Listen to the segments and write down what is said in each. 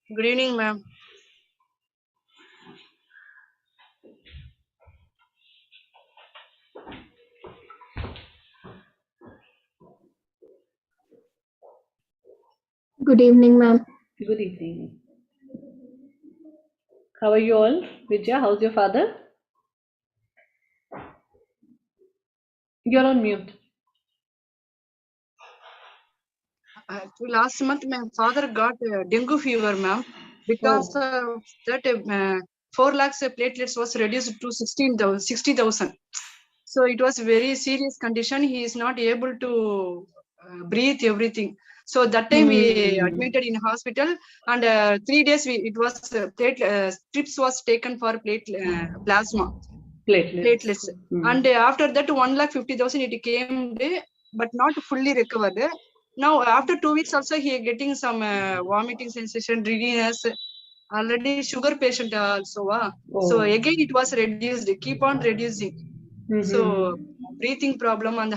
Good evening, ma'am. Good evening, ma'am. Good evening. How are you all? Vidya, how's your father? You're on mute. Last month, my father got dengue fever, ma'am. Because Oh, of that, 4 lakhs platelets was reduced to 60,000. So it was very serious condition. He is not able to breathe everything. So that time we hmm. admitted in hospital, and 3 days it was strips was taken for plasma Platelets. platelets, Hmm. and after that 1,50,000 it came, but not fully recovered. Now after 2 weeks also he getting some vomiting sensation, readiness. Already sugar patient also. So Oh. again it was reduced, keep on reducing. So Mm-hmm. breathing problem, and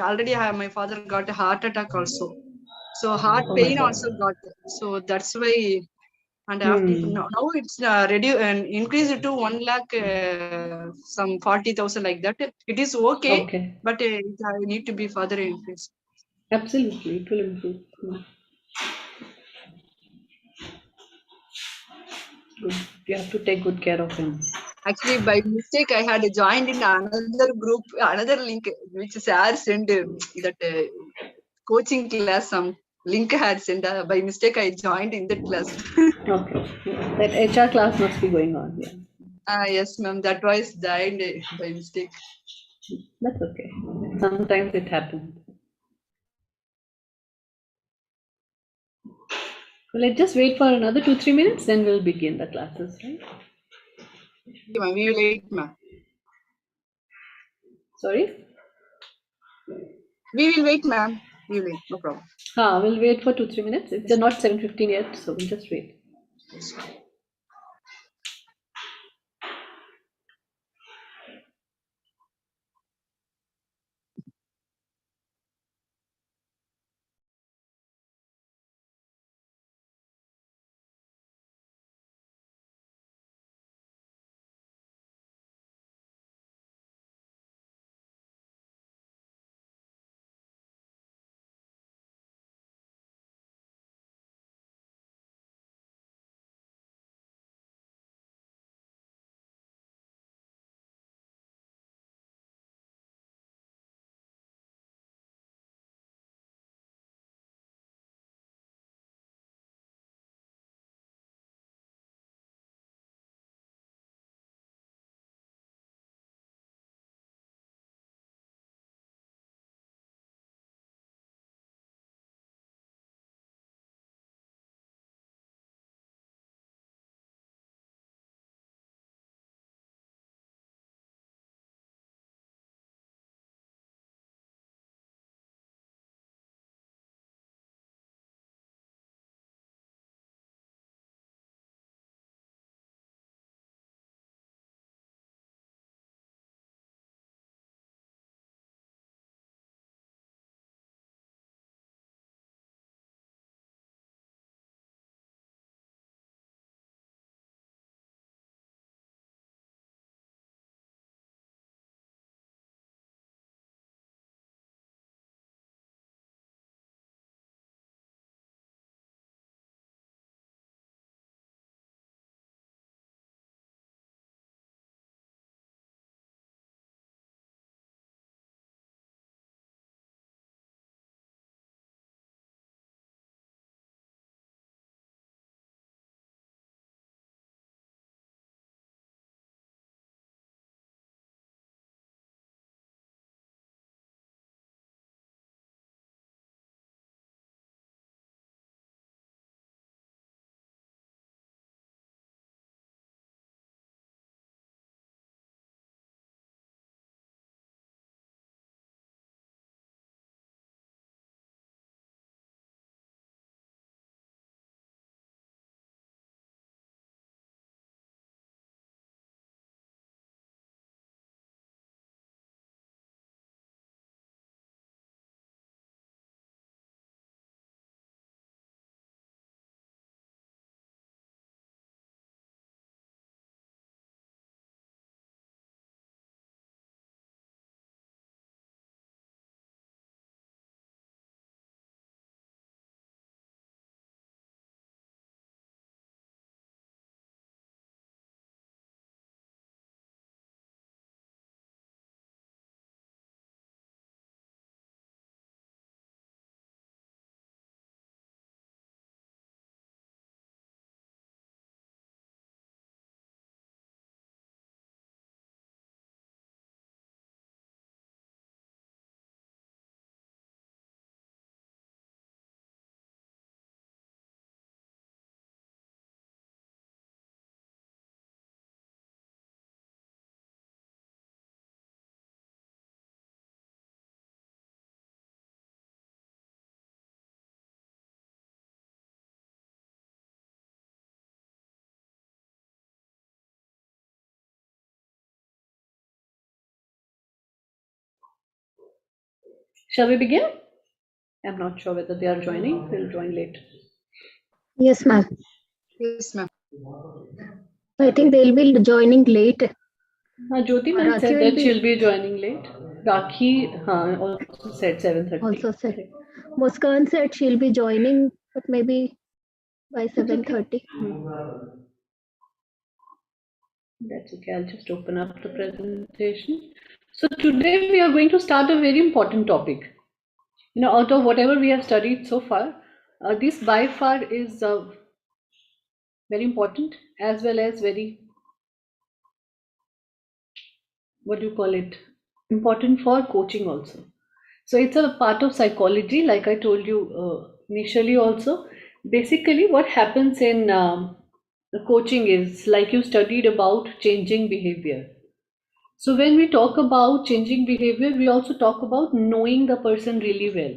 already my father got a heart attack also. So heart Oh my pain God. also got. So that's why. And after Hmm. now it's reduced and increased to 1 lakh, some 40,000 like that. It is okay, Okay. but it need to be further increased. Absolutely. It will improve. Hmm. Good. You have to take good care of him. Actually, by mistake, I had joined in another group, another link, which sir sent that coaching class. Some link had sent. By mistake, I joined in that class. Okay. Yeah. That HR class must be going on. Yeah. Yes, ma'am. That was joined by mistake. That's okay. Sometimes it happens. So let's just wait for another 2-3 minutes, then we'll begin the classes, right? Okay, ma'am. We will wait, ma'am. Sorry? We will wait, ma'am. We will wait. No problem. We'll wait for 2-3 minutes. It's not 7:15 yet, so we'll just wait. Yes. Shall we begin? I'm not sure whether they are joining. They'll join late. Yes, ma'am. Yes, ma'am. I think they'll be joining late. Jyoti ma'am Rakhi said will that be- she'll be joining late. Rakhi also said 7:30. Also said. Muskan said she'll be joining, but maybe by It's okay. 7:30. That's okay. I'll just open up the presentation. So today we are going to start a very important topic. Out of whatever we have studied so far, this by far is very important, as well as very, what do you call it, important for coaching also. So it's a part of psychology, like I told you initially also. Basically, what happens in the coaching is, like you studied about changing behavior. So when we talk about changing behavior, we also talk about knowing the person really well.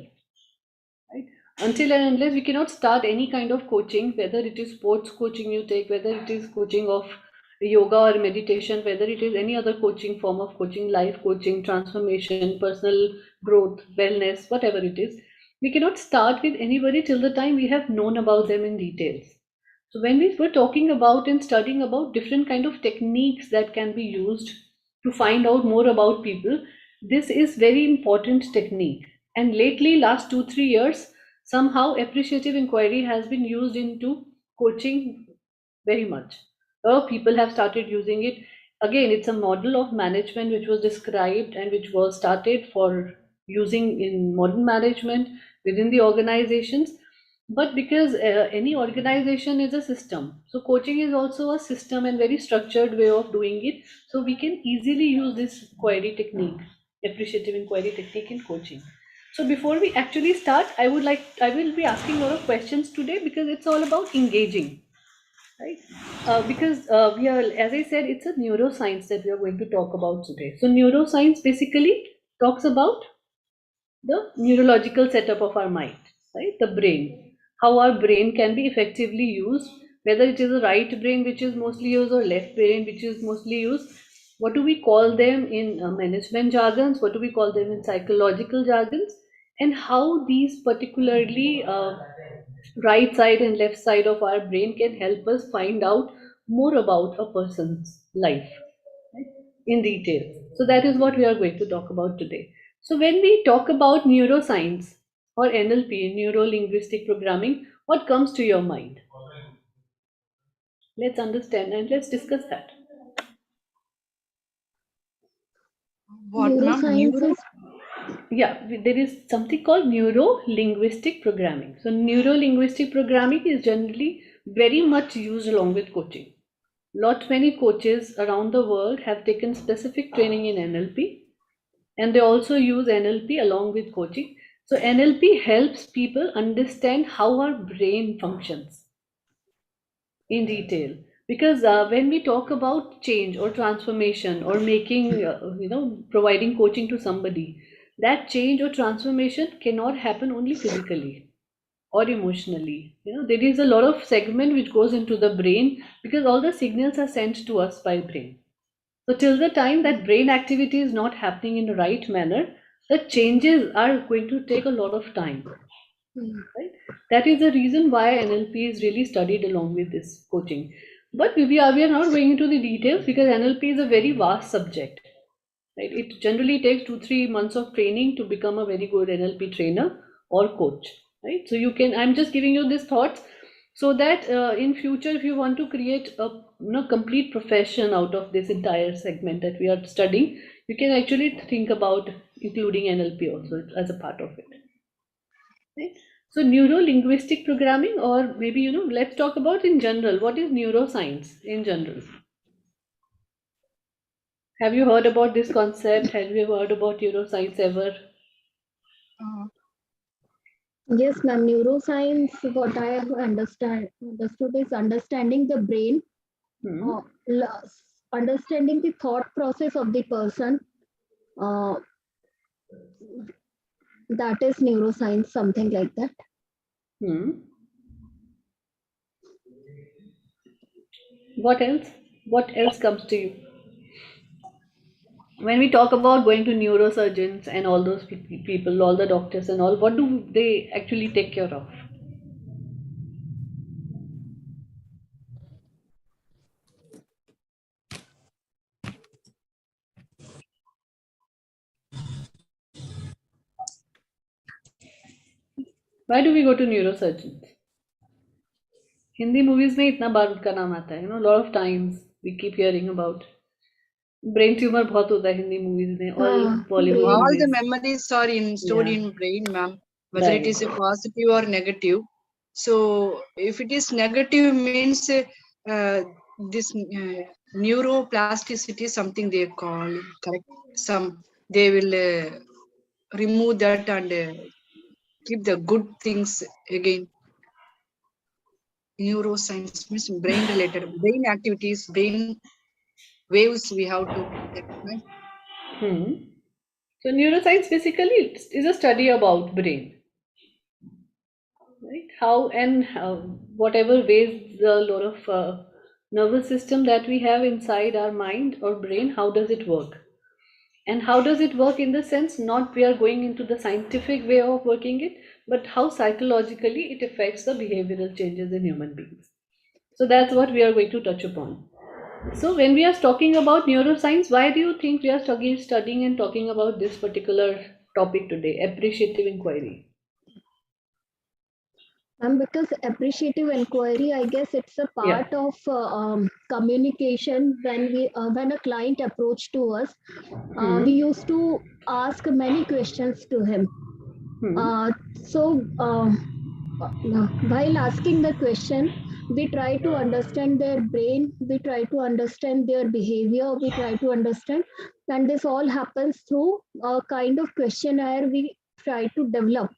Right? Until and unless we cannot start any kind of coaching, whether it is sports coaching you take, whether it is coaching of yoga or meditation, whether it is any other coaching form of coaching, life coaching, transformation, personal growth, wellness, whatever it is, we cannot start with anybody till the time we have known about them in details. So when we were talking about and studying about different kind of techniques that can be used to find out more about people, this is very important technique. And lately, last 2-3 years, somehow appreciative inquiry has been used into coaching very much. A lot of people have started using it. Again, it's a model of management which was described and which was started for using in modern management within the organizations. But because any organization is a system, so coaching is also a system and very structured way of doing it. So we can easily use this inquiry technique, appreciative inquiry technique in coaching. So before we actually start, I will be asking a lot of questions today because it's all about engaging, right? Because we are, as I said, it's a neuroscience that we are going to talk about today. So neuroscience basically talks about the neurological setup of our mind, right? The brain, how our brain can be effectively used, whether it is a right brain which is mostly used or left brain which is mostly used. What do we call them in management jargons? What do we call them in psychological jargons? And how these particularly right side and left side of our brain can help us find out more about a person's life, right, in detail. So that is what we are going to talk about today. So when we talk about neuroscience or NLP, neuro linguistic programming, what comes to your mind? Let's understand and let's discuss that. What, ma'am? Neuroscience is Yeah, there is something called neuro linguistic programming. So neuro linguistic programming is generally very much used along with coaching. Lot many coaches around the world have taken specific training in NLP, and they also use NLP along with coaching. So NLP helps people understand how our brain functions in detail, because when we talk about change or transformation or making providing coaching to somebody, that change or transformation cannot happen only physically or emotionally. There is a lot of segment which goes into the brain because all the signals are sent to us by brain. So till the time that brain activity is not happening in the right manner, the changes are going to take a lot of time, right? That is the reason why NLP is really studied along with this coaching. But we are not going into the details because NLP is a very vast subject, right? It generally takes 2-3 months of training to become a very good NLP trainer or coach, right? So I'm just giving you these thoughts so that in future, if you want to create a complete profession out of this entire segment that we are studying, you can actually think about including NLP also as a part of it. Right? So neuro-linguistic programming, or maybe, let's talk about in general, what is neuroscience in general? Have you heard about this concept? Have you heard about neuroscience ever? yes, ma'am. Neuroscience, what I have understood is understanding the brain, Hmm. understanding the thought process of the person. Uh, that is neuroscience, something like that. Hmm. What else? What else comes to you? When we talk about going to neurosurgeons and all those people, all the doctors and all, what do they actually take care of? Why do we go to neurosurgeons? Hindi movies में इतना बार उनका नाम आता है, lot of times we keep hearing about brain tumor बहुत होता है Hindi movies में और Bollywood brain. All the movies. memories are stored in brain, ma'am, whether it Right. is a positive or negative. So if it is negative means this neuroplasticity, something they call it, correct. They will remove that and keep the good things again. Neuroscience means brain related, brain activities, brain waves we have to get, right? So neuroscience basically is a study about brain, right? How whatever ways the lot of nervous system that we have inside our mind or brain, how does it work? And how does it work in the sense, not we are going into the scientific way of working it, but how psychologically it affects the behavioral changes in human beings. So that's what we are going to touch upon. So when we are talking about neuroscience, why do you think we are studying and talking about this particular topic today, appreciative inquiry? Because appreciative inquiry, I guess it's a Yeah. part of communication. When a client approached to us, we used to ask many questions to him. While asking the question, we try to understand their brain, we try to understand their behavior, we try to understand, and this all happens through a kind of questionnaire we try to develop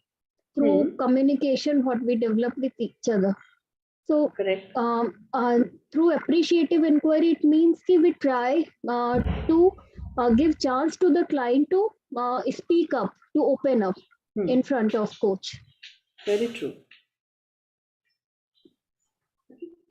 through communication, what we develop with each other. So, Correct. through appreciative inquiry, it means that we try to give chance to the client to speak up, to open up in front of coach. Very true.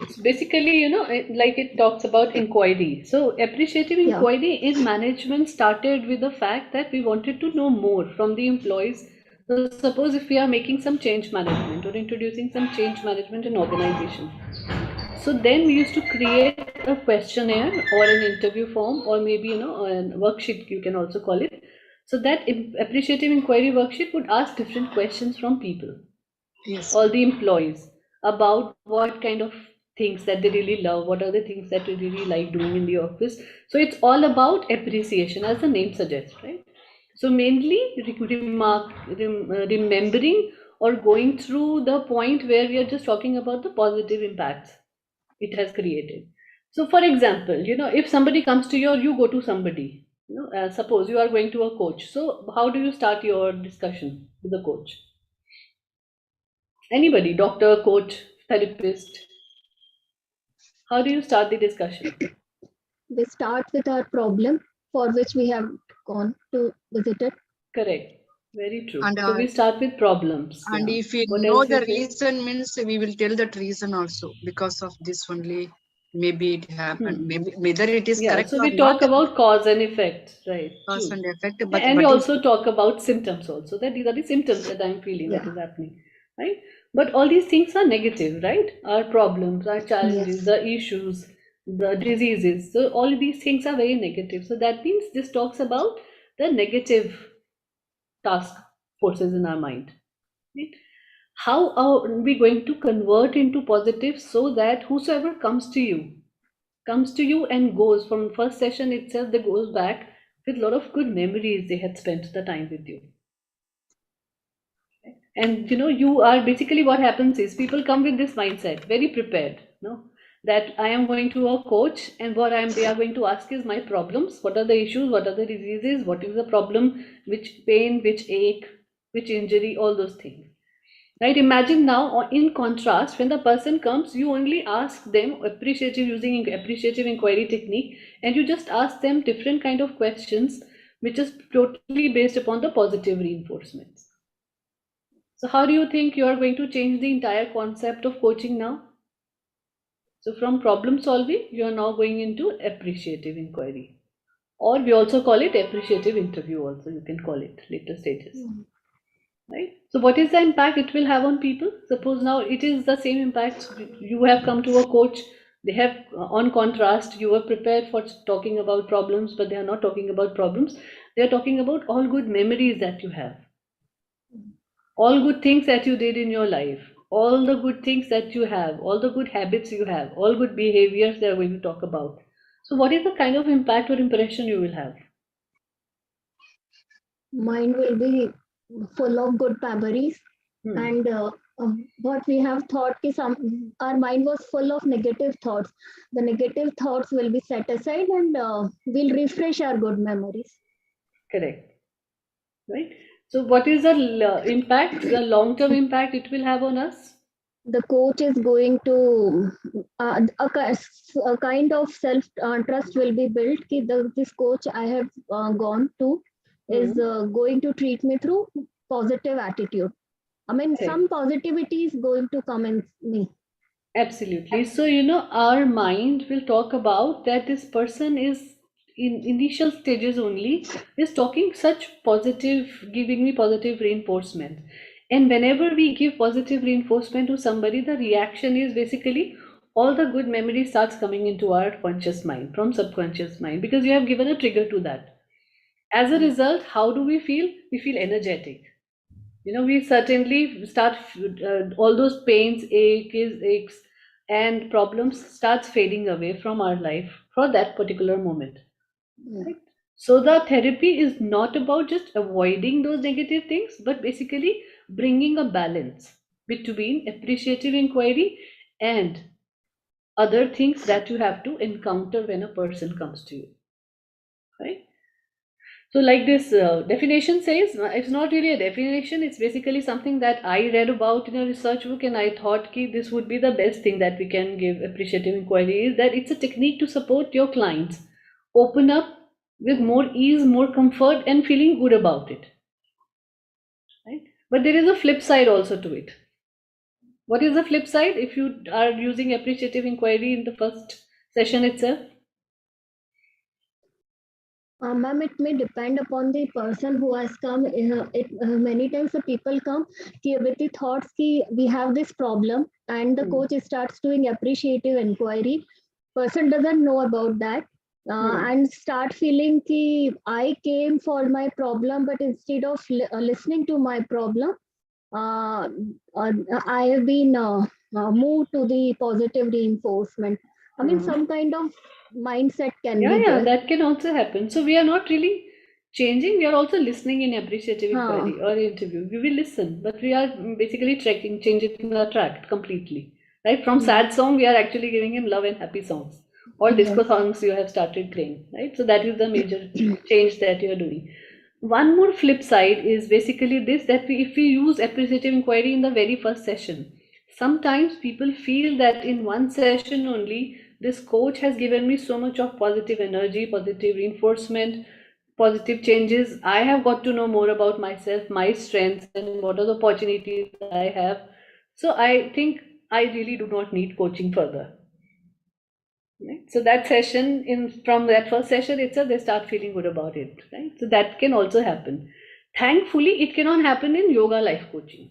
So basically, like it talks about inquiry. So appreciative inquiry in management started with the fact that we wanted to know more from the employees. So suppose if we are making some change management or introducing some change management in organization. So then we used to create a questionnaire or an interview form or maybe, a worksheet, you can also call it. So that appreciative inquiry worksheet would ask different questions from people. Yes. All the employees about what kind of things that they really love, what are the things that they really like doing in the office. So it's all about appreciation, as the name suggests, right? So mainly remembering or going through the point where we are just talking about the positive impacts it has created. So for example, if somebody comes to you or you go to somebody, suppose you are going to a coach, so how do you start your discussion with the coach? Anybody, doctor, coach, therapist. How do you start the discussion? We start with our problem for which we have gone to visit it. Correct. Very true. And, So we start with problems. And Yeah. if we What know else the you say? reason means we will tell that reason also, because of this only maybe it happened. Maybe whether it is Yeah, correct so or we not, talk about cause and effect, right? cause True. and effect. And we But also talk about symptoms also. That these are the symptoms that I'm feeling that is happening, right? But all these things are negative, right? Our problems, our challenges, the issues, the diseases. So all these things are very negative. So that means this talks about the negative task forces in our mind. Right? How are we going to convert into positive so that whosoever comes to you and goes from first session itself, they goes back with a lot of good memories they had spent the time with you. And you are basically, what happens is people come with this mindset, very prepared, that I am going to a coach and they are going to ask is my problems, what are the issues, what are the diseases, what is the problem, which pain, which ache, which injury, all those things. Right? Imagine now, in contrast, when the person comes, you only ask them using appreciative inquiry technique, and you just ask them different kind of questions, which is totally based upon the positive reinforcements. So how do you think you are going to change the entire concept of coaching now? So from problem solving, you are now going into appreciative inquiry. or we also call it appreciative interview also, you can call it later stages. Right? So what is the impact it will have on people? Suppose now it is the same impact. You have come to a coach, they have, on contrast, you were prepared for talking about problems, but they are not talking about problems. They are talking about all good memories that you have, all good things that you did in your life, all the good things that you have, all the good habits you have, all good behaviors they are going to talk about. So what is the kind of impact or impression you will have? Mind will be full of good memories. Hmm. And what we have thought is our mind was full of negative thoughts. The negative thoughts will be set aside, and we'll refresh our good memories. Correct. Right? So what is the impact, the long-term impact it will have on us? The coach is going to a kind of self trust will be built. This coach I have gone to is Hmm. going to treat me through positive attitude. I mean, Correct. some positivity is going to come in me. Absolutely. So, our mind will talk about that this person is in initial stages only, is talking such positive, giving me positive reinforcement. And whenever we give positive reinforcement to somebody, the reaction is basically all the good memory starts coming into our conscious mind from subconscious mind, because you have given a trigger to that. As a result, how do we feel? We feel energetic. We certainly start, all those pains, aches, and problems starts fading away from our life for that particular moment. Mm. Right? So the therapy is not about just avoiding those negative things, but basically bringing a balance between appreciative inquiry and other things that you have to encounter when a person comes to you. Right? So, like this definition says, it's not really a definition, it's basically something that I read about in a research book, and I thought ki this would be the best thing that we can give appreciative inquiry, is that it's a technique to support your clients open up with more ease, more comfort, and feeling good about it. Right? But there is a flip side also to it. What is the flip side if you are using appreciative inquiry in the first session itself? Ma'am, it may depend upon the person who has come. Many times the people come with the thoughts ki we have this problem, and the Hmm. coach starts doing appreciative inquiry. Person doesn't know about that, Hmm. and start feeling ki I came for my problem, but instead of listening to my problem, uh, uh, I have been moved to the positive reinforcement. I mean, Hmm. some kind of mindset can Yeah, be yeah, there. that can also happen. So we are not really changing, we are also listening in appreciative Uh, inquiry or interview. We will listen, but we are basically tracking, changing the track completely. Right? From mm, sad song, we are actually giving him love and happy songs. Or disco yes. songs you have started playing. Right? So that is the major change that you are doing. One more flip side is basically this, that if we use appreciative inquiry in the very first session, sometimes people feel that in one session only, this coach has given me so much of positive energy, positive reinforcement, positive changes. I have got to know more about myself, my strengths, and what are the opportunities I have. So I think I really do not need coaching further. Right? So that session, in from that first session itself, they start feeling good about it. Right? So that can also happen. Thankfully, it cannot happen in yoga life coaching.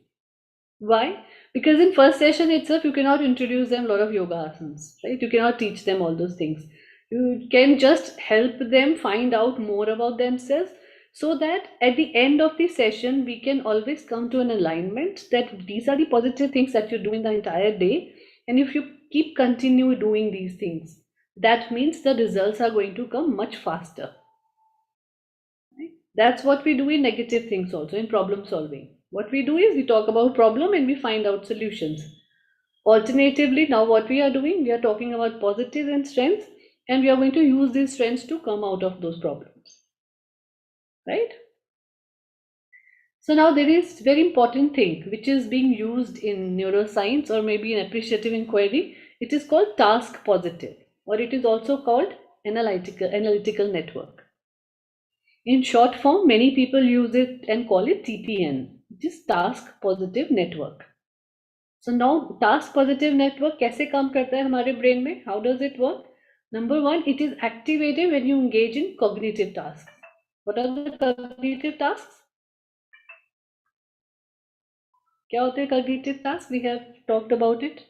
Why? Because in first session itself, you cannot introduce them a lot of yoga asanas, right? You cannot teach them all those things. You can just help them find out more about themselves, so that at the end of the session, we can always come to an alignment that these are the positive things that you do in the entire day. And if you keep continue doing these things, that means the results are going to come much faster. Right? That's what we do in negative things also, in problem solving. What we do is we talk about problem and we find out solutions. Alternatively, now what we are doing, we are talking about positives and strengths, and we are going to use these strengths to come out of those problems. Right? So now there is very important thing which is being used in neuroscience or maybe in appreciative inquiry. It is called task positive, or it is also called analytical network. In short form, many people use it and call it TPN, which is task positive network. So now task positive network कैसे काम करता है हमारे brain में? How does it work? Number one, it is activated when you engage in cognitive tasks. What are the cognitive tasks? क्या होते हैं cognitive tasks? We have talked about it.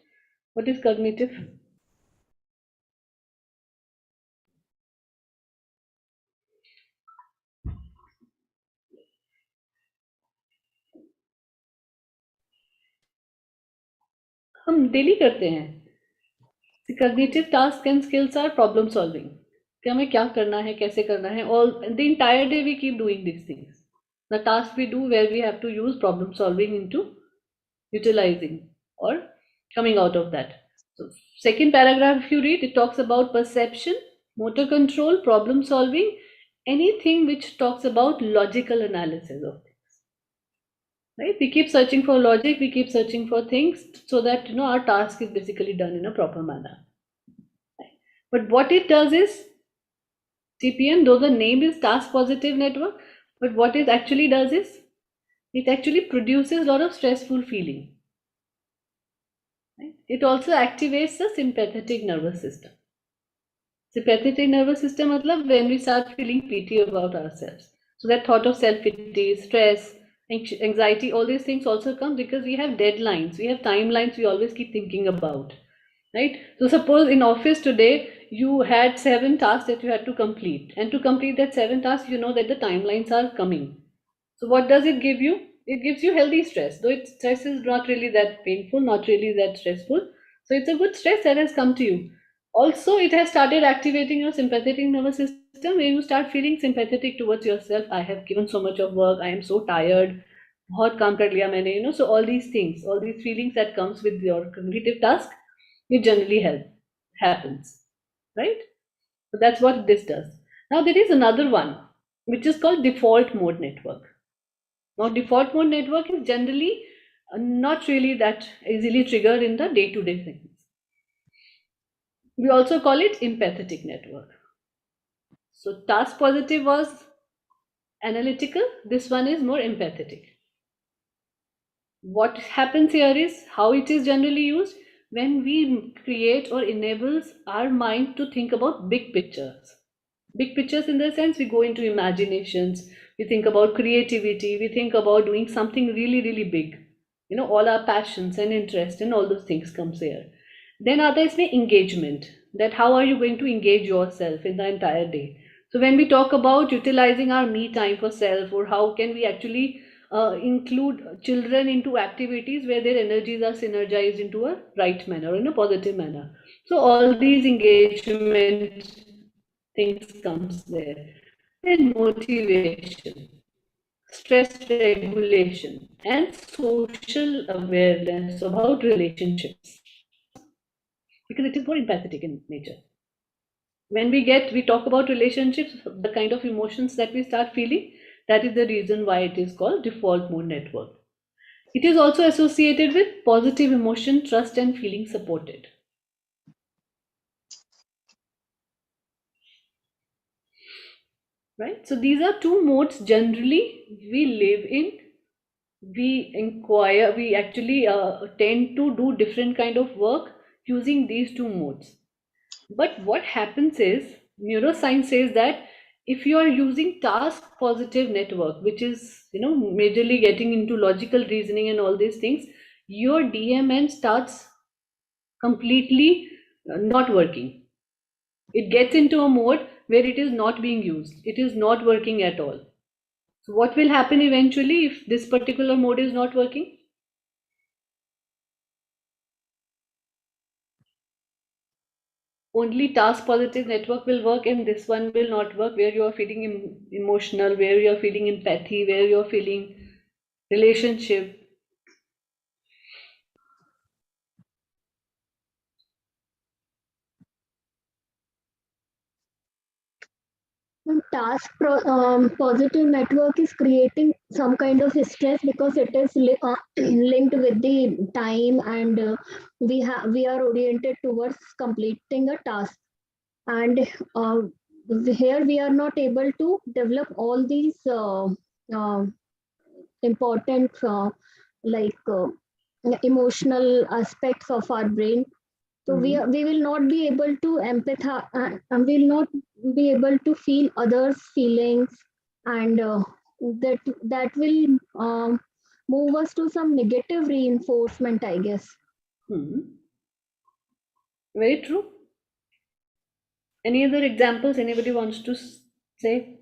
What is cognitive? हम daily करते हैं. The cognitive tasks and skills are problem solving. कि हमें क्या करना है, कैसे करना है. All the entire day we keep doing these things. The tasks we do where we have to use problem solving into utilizing or coming out of that. So second paragraph, if you read, it talks about perception, motor control, problem solving, anything which talks about logical analysis of things. Right? We keep searching for logic, we keep searching for things so that our task is basically done in a proper manner. But what it does is, TPN, though the name is task positive network, but what it actually does is, it actually produces a lot of stressful feeling. Right? It also activates the sympathetic nervous system. Sympathetic nervous system matlab when we start feeling pity about ourselves. So that thought of self-pity, stress, anxiety, all these things also come because we have deadlines, we have timelines we always keep thinking about. Right? So suppose in office today, you had 7 tasks that you had to complete. And to complete that 7 tasks, you know that the timelines are coming. So what does it give you? It gives you healthy stress. Though stress is not really that painful, not really that stressful. So it's a good stress that has come to you. Also, it has started activating your sympathetic nervous system where you start feeling sympathetic towards yourself. I have given so much of work. I am so tired. बहुत काम कर लिया मैंने, so all these things, all these feelings that comes with your cognitive task, it generally happens, right? So that's what this does. Now there is another one which is called default mode network. Now default mode network is generally not really that easily triggered in the day-to-day things. We also call it empathetic network. So task positive was analytical, this one is more empathetic. What happens here is how it is generally used when we create or enables our mind to think about big pictures. Big pictures in the sense we go into imaginations, we think about creativity, we think about doing something really, really big. All our passions and interest and all those things comes here. Then other is engagement, that how are you going to engage yourself in the entire day. So when we talk about utilizing our me time for self, or how can we actually include children into activities where their energies are synergized into a right manner, in a positive manner. So all these engagement things comes there. Then motivation, stress regulation, and social awareness about relationships, because it is more empathetic in nature. When we talk about relationships, the kind of emotions that we start feeling, that is the reason why it is called default mode network. It is also associated with positive emotion, trust, and feeling supported. Right? So these are two modes generally we live in. We inquire, we actually tend to do different kind of work using these two modes. But what happens is, neuroscience says that if you are using task positive network, which is majorly getting into logical reasoning and all these things, your DMN starts completely not working. It gets into a mode where it is not being used, it is not working at all. So what will happen eventually if this particular mode is not working? Only task positive network will work and this one will not work, where you are feeling emotional, where you are feeling empathy, where you are feeling relationship. Positive network is creating some kind of stress because it is linked with the time, and we are oriented towards completing a task, and here we are not able to develop all these important like emotional aspects of our brain. So we will not be able to empathize, and we will not be able to feel others' feelings, and that will move us to some negative reinforcement, I guess. Very true. Any other examples anybody wants to say?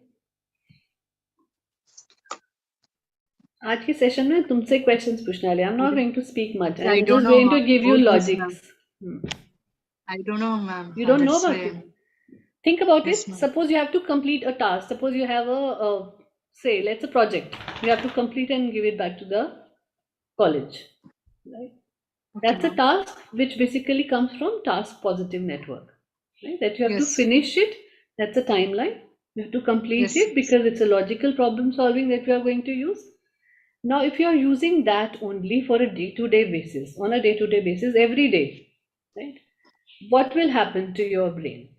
आज की session में तुमसे questions पूछने वाले. I'm not going to speak much. I I'm don't just know going to give you about this, logics. I don't know, ma'am. You don't know That's about it. Think about Yes, it. ma'am. Suppose you have to complete a task. Suppose you have a say, let's a project. You have to complete and give it back to the college. Right? Okay, That's a ma'am. task which basically comes from task positive network. Right? That you have to Yes. finish it. That's a timeline. You have to complete Yes. it because it's a logical problem solving that you are going to use. Now, if you are using that only for a day-to-day basis, on a day-to-day basis, every day, right? What will happen to your brain?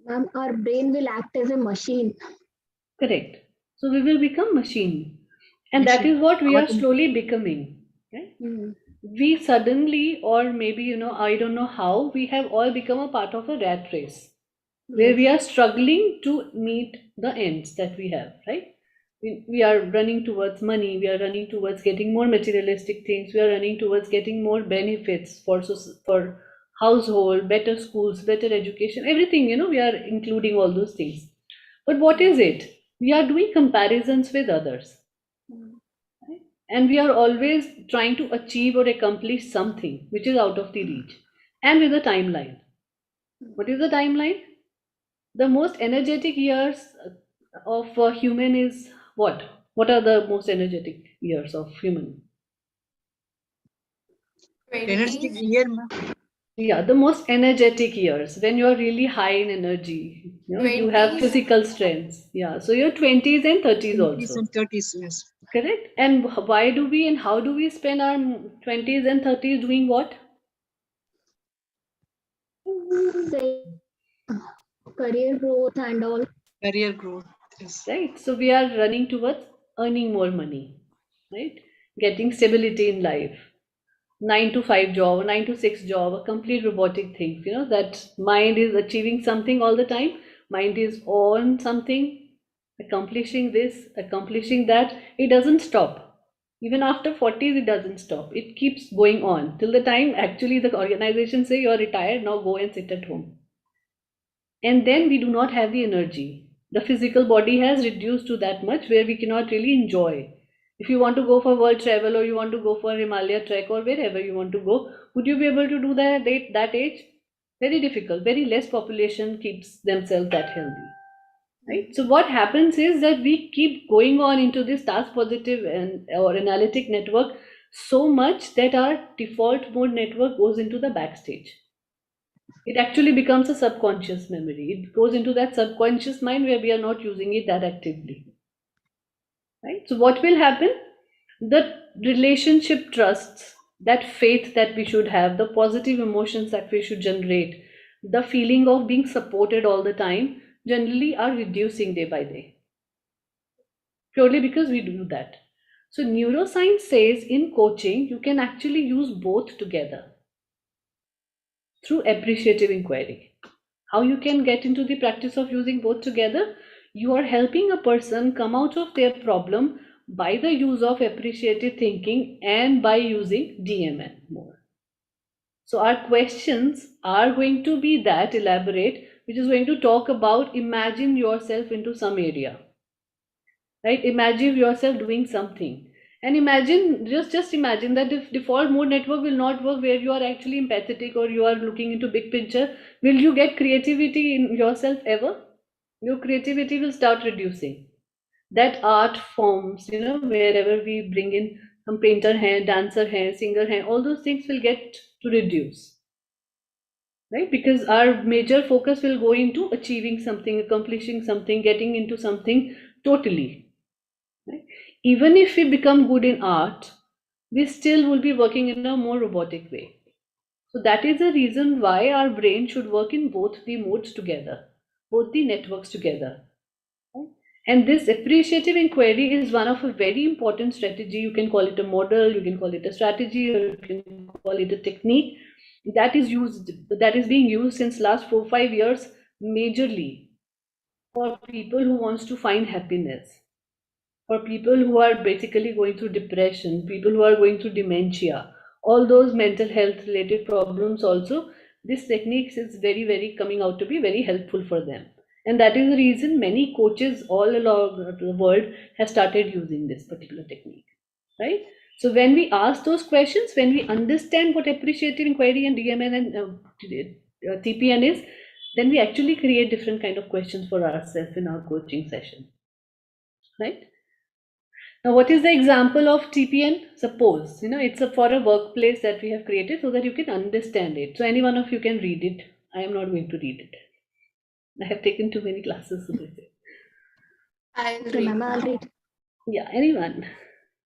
Our brain will act as a machine. Correct. So we will become machine. And that Machine. is what we are Our- slowly becoming. Right? We suddenly, or maybe, I don't know how, we have all become a part of a rat race where we are struggling to meet the ends that we have, right? We are running towards money, we are running towards getting more materialistic things, we are running towards getting more benefits for household, better schools, better education, everything, we are including all those things. But what is it? We are doing comparisons with others. Right? And we are always trying to achieve or accomplish something which is out of the reach. And with a timeline. What is the timeline? The most energetic years of a human is what? What are the most energetic years of human? Energetic 20s, year, ma'am. Yeah, the most energetic years when you are really high in energy. You have 20s, physical strengths. Yeah, so your 20s and 30s 20s also. and 30s, yes. Correct. And why do we and how do we spend our 20s and 30s doing what? Say, career growth and all. Career growth, yes. Right. So we are running towards earning more money, right? Getting stability in life. 9 to 5 job, 9 to 6 job, a complete robotic thing. That mind is achieving something all the time. Mind is on something, accomplishing this, accomplishing that. It doesn't stop. Even after 40s, it doesn't stop. It keeps going on till the time actually the organization say you're retired, now go and sit at home. And then we do not have the energy. The physical body has reduced to that much where we cannot really enjoy. If you want to go for world travel or you want to go for Himalaya trek or wherever you want to go, would you be able to do that at that age? Very difficult. Very less population keeps themselves that healthy. Right? So what happens is that we keep going on into this task positive or analytic network so much that our default mode network goes into the backstage. It actually becomes a subconscious memory. It goes into that subconscious mind where we are not using it that actively. Right? So what will happen? The relationship trusts, that faith that we should have, the positive emotions that we should generate, the feeling of being supported all the time generally are reducing day by day. Purely because we do that. So neuroscience says in coaching, you can actually use both together through appreciative inquiry. How you can get into the practice of using both together? You are helping a person come out of their problem by the use of appreciative thinking and by using DMN more. So our questions are going to be that elaborate, which is going to talk about imagine yourself into some area. Right? Imagine yourself doing something. And imagine, just imagine that if default mode network will not work where you are actually empathetic or you are looking into big picture, will you get creativity in yourself ever? Your creativity will start reducing. That art forms, wherever we bring in some painter hand, dancer hand, singer hand, all those things will get to reduce. Right? Because our major focus will go into achieving something, accomplishing something, getting into something totally. Right? Even if we become good in art, we still will be working in a more robotic way. So that is the reason why our brain should work in both the modes together, both the networks together. Right? And this appreciative inquiry is one of a very important strategy. You can call it a model, you can call it a strategy, or you can call it a technique that is being used since last 4-5 years majorly for people who wants to find happiness, for people who are basically going through depression, people who are going through dementia, all those mental health related problems also, this techniques is very, very coming out to be very helpful for them. And that is the reason many coaches all along the world have started using this particular technique, right? So when we ask those questions, when we understand what appreciative inquiry and DMN and TPN is, then we actually create different kind of questions for ourselves in our coaching session, right? Now, what is the example of TPN? Suppose, it's for a workplace that we have created so that you can understand it. So any one of you can read it. I am not going to read it. I have taken too many classes, so they say. I'll Okay, read. ma'am, I'll read. Yeah, anyone.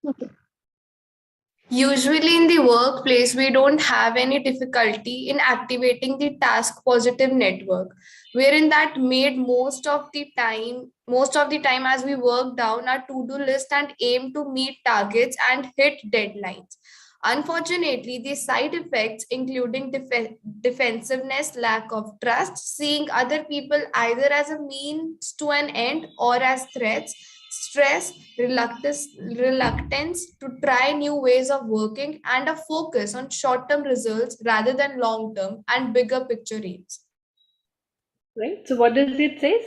Okay. Usually in the workplace, we don't have any difficulty in activating the task positive network, wherein that made most of the time as we work down our to-do list and aim to meet targets and hit deadlines. Unfortunately, the side effects, including defensiveness, lack of trust, seeing other people either as a means to an end or as threats, stress, reluctance to try new ways of working, and a focus on short-term results rather than long-term and bigger picture aims. Right? So what does it say?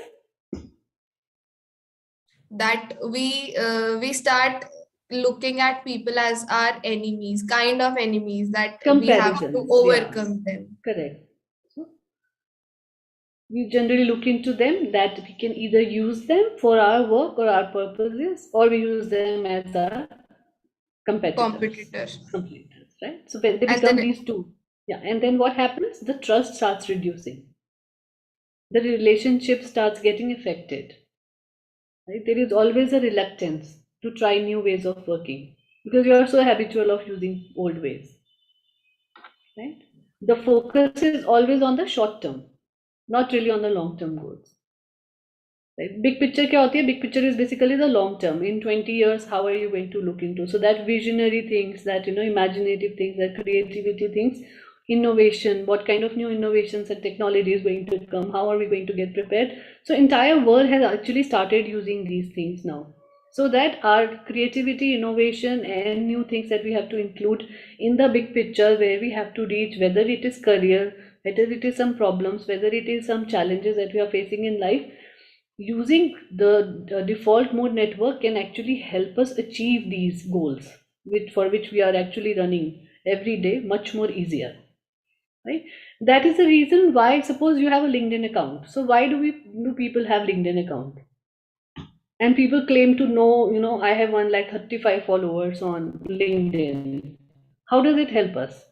That we start looking at people as our enemies, kind of enemies that we have to Comparisons. overcome them. Correct. So we generally look into them that we can either use them for our work or our purposes, or we use them as our competitors, right? So when they And become then these two, yeah, and then what happens? The trust starts reducing. The relationship starts getting affected. Right? There is always a reluctance to try new ways of working because you are so habitual of using old ways. Right? The focus is always on the short term, not really on the long term goals. Right? Big picture क्या होती है? Big picture is basically the long term. In 20 years, how are you going to look into? So that visionary things, that imaginative things, that creativity things, innovation, what kind of new innovations and technology is going to come? How are we going to get prepared? So entire world has actually started using these things now. So that our creativity, innovation, and new things that we have to include in the big picture where we have to reach, whether it is career, whether it is some problems, whether it is some challenges that we are facing in life, using the default mode network can actually help us achieve these goals for which we are actually running every day much more easier, right? That is the reason why, suppose you have a LinkedIn account. So why do people have LinkedIn account? And people claim to know, I have 135 followers on LinkedIn. How does it help us?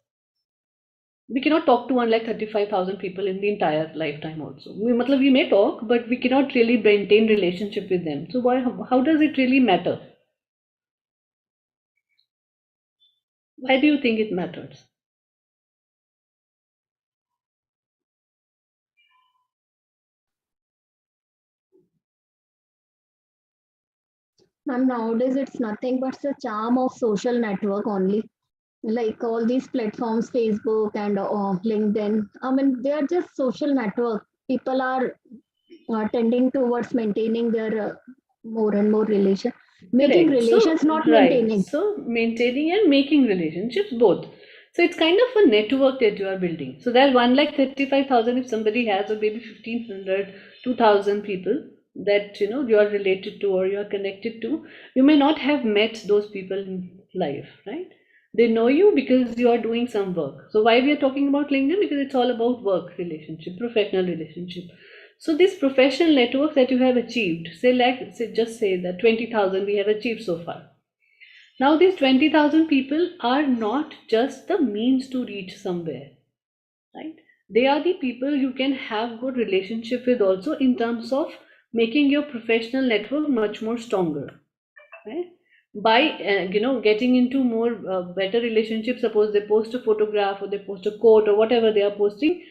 We cannot talk to 135,000 people in the entire lifetime also. We may talk, but we cannot really maintain relationship with them. So how does it really matter? Why do you think it matters? Ma'am, nowadays it's nothing but the charm of social network only. Like all these platforms, Facebook and LinkedIn. I mean, they are just social network. People are tending towards maintaining their more and more relation, making Correct. relations, So, not right. maintaining. So, maintaining and making relationships both. So, it's kind of a network that you are building. So, that 135,000, if somebody has, or maybe 1,500, 2,000 people that you are related to or you are connected to, you may not have met those people in life, right? They know you because you are doing some work. So, why we are talking about LinkedIn? Because it's all about work relationship, professional relationship. So this professional network that you have achieved, just say that 20,000 we have achieved so far. Now these 20,000 people are not just the means to reach somewhere, right? They are the people you can have good relationship with also in terms of making your professional network much more stronger, right? By getting into more better relationships. Suppose they post a photograph or they post a quote or whatever they are posting,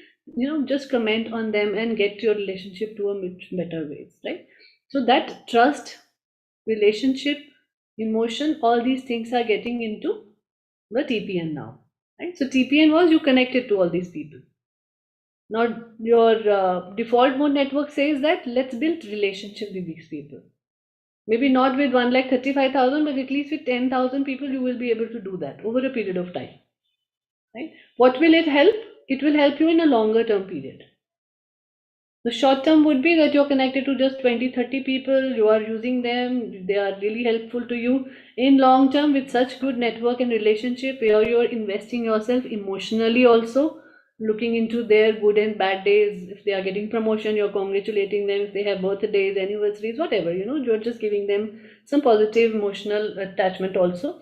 just comment on them and get your relationship to a much better ways, right? So that trust, relationship, emotion, all these things are getting into the TPN now. right? So TPN was you connected to all these people. Now your default mode network says that let's build relationship with these people. Maybe not with 1,35,000, but at least with 10,000 people, you will be able to do that over a period of time. Right? What will it help? It will help you in a longer term period. The short term would be that you're connected to just 20, 30 people, you are using them, they are really helpful to you. In long term, with such good network and relationship, where you're investing yourself emotionally also, looking into their good and bad days. If they are getting promotion, you're congratulating them. If they have birthdays, anniversaries, whatever, you're just giving them some positive emotional attachment also.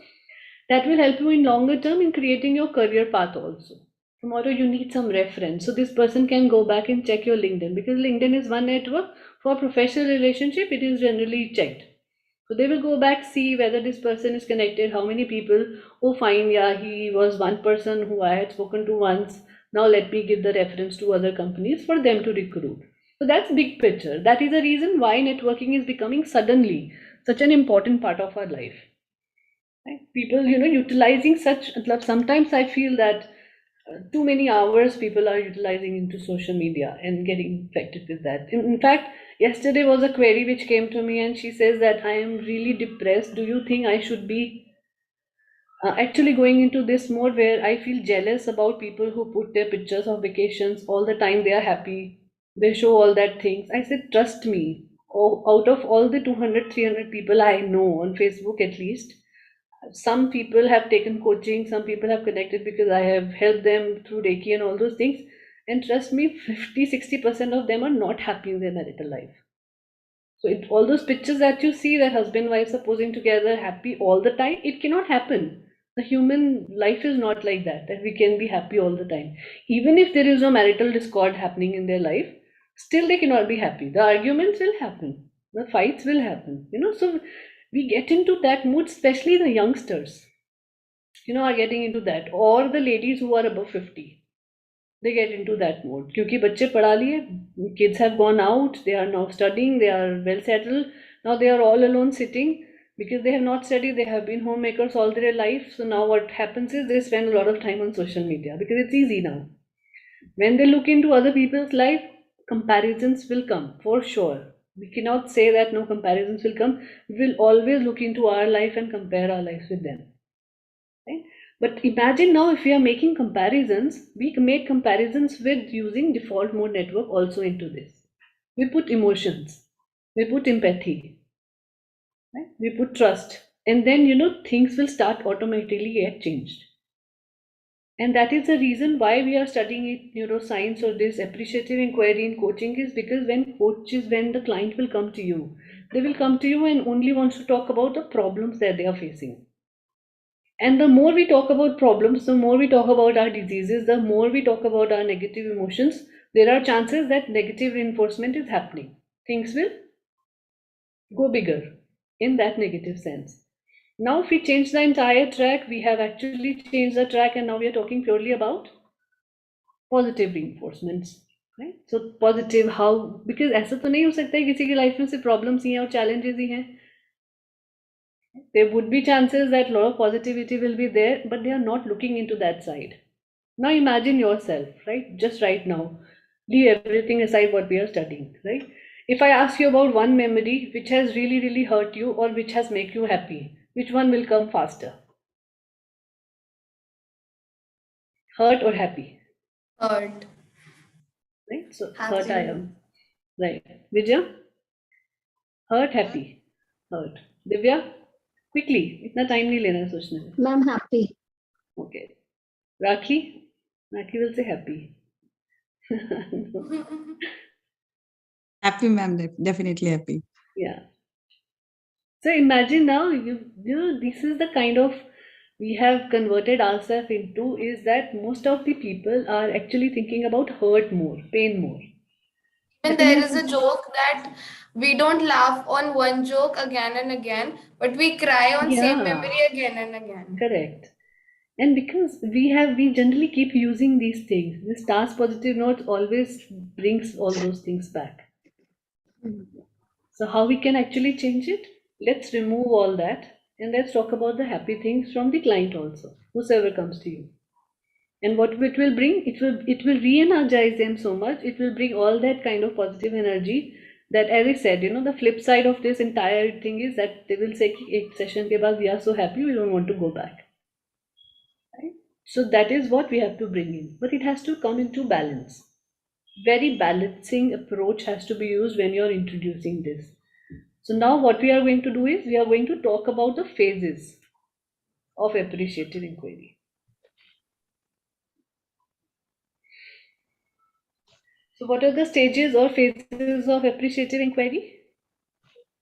That will help you in longer term in creating your career path also. Tomorrow you need some reference, so this person can go back and check your LinkedIn, because LinkedIn is one network. For professional relationship, it is generally checked. So they will go back, see whether this person is connected, how many people. Oh fine, yeah, he was one person who I had spoken to once. Now let me give the reference to other companies for them to recruit. So that's big picture. That is the reason why networking is becoming suddenly such an important part of our life. Right? People, utilizing such, sometimes I feel that too many hours people are utilizing into social media and getting infected with that. In fact, yesterday was a query which came to me, and she says that I am really depressed. Do you think I should be actually going into this mode where I feel jealous about people who put their pictures of vacations all the time? They are happy, they show all that things. I said, trust me, out of all the 200, 300 people I know on Facebook at least, some people have taken coaching, some people have connected because I have helped them through Reiki and all those things. And trust me, 50-60% of them are not happy in their marital life. So all those pictures that you see, that husband wives are posing together happy all the time, it cannot happen. The human life is not like that we can be happy all the time. Even if there is no marital discord happening in their life, still they cannot be happy. The arguments will happen, the fights will happen. So we get into that mood, especially the youngsters, are getting into that, or the ladies who are above 50. They get into that mode. Kyunki bachche padha liye, kids have gone out, they are now studying, they are well settled. Now they are all alone sitting because they have not studied, they have been homemakers all their life. So now what happens is they spend a lot of time on social media because it's easy now. When they look into other people's life, comparisons will come for sure. We cannot say that no comparisons will come. We will always look into our life and compare our lives with them. Right? But imagine now, if we are making comparisons, we make comparisons with using default mode network also into this. We put emotions, we put empathy, right? We put trust, and then things will start automatically get changed. And that is the reason why we are studying neuroscience or this appreciative inquiry in coaching, is because when the client will come to you, they will come to you and only wants to talk about the problems that they are facing. And the more we talk about problems, the more we talk about our diseases, the more we talk about our negative emotions, there are chances that negative reinforcement is happening. Things will go bigger in that negative sense. Now, if we change the entire track, we have actually changed the track, and now we are talking purely about positive reinforcements. Right? So positive, how, because ऐसा तो नहीं हो सकता है किसी की life में से प्रॉब्लम्स ही हैं और challenges ही हैं. There would be chances that a lot of positivity will be there, but they are not looking into that side. Now imagine yourself, right? Just right now, leave everything aside what we are studying, right? If I ask you about one memory which has really, really hurt you or which has made you happy, which one will come faster? Hurt or happy? Hurt. Right? So Happy. hurt I am. Right. Vijaya? Hurt, happy. Hurt. Divya? Quickly. इतना time नहीं लेना है सोचने में. Ma'am, happy. Okay. Rakhi? Rakhi will say happy. Happy, ma'am. Definitely happy. Yeah. So imagine now, this is the kind of we have converted ourselves into, is that most of the people are actually thinking about hurt more, pain more. And there is a joke that we don't laugh on one joke again and again, but we cry on same memory again and again. Correct. And because we generally keep using these things, this task positive note always brings all those things back. So how we can actually change it? Let's remove all that and let's talk about the happy things from the client also, whosoever comes to you. And what it will bring, it will re-energize them so much. It will bring all that kind of positive energy that, as I said, the flip side of this entire thing is that they will say, "Ek session ke baad we are so happy, we don't want to go back." Right? So that is what we have to bring in, but it has to come into balance. Very balancing approach has to be used when you're introducing this. So now what we are going to do is we are going to talk about the phases of appreciative inquiry. So what are the stages or phases of appreciative inquiry?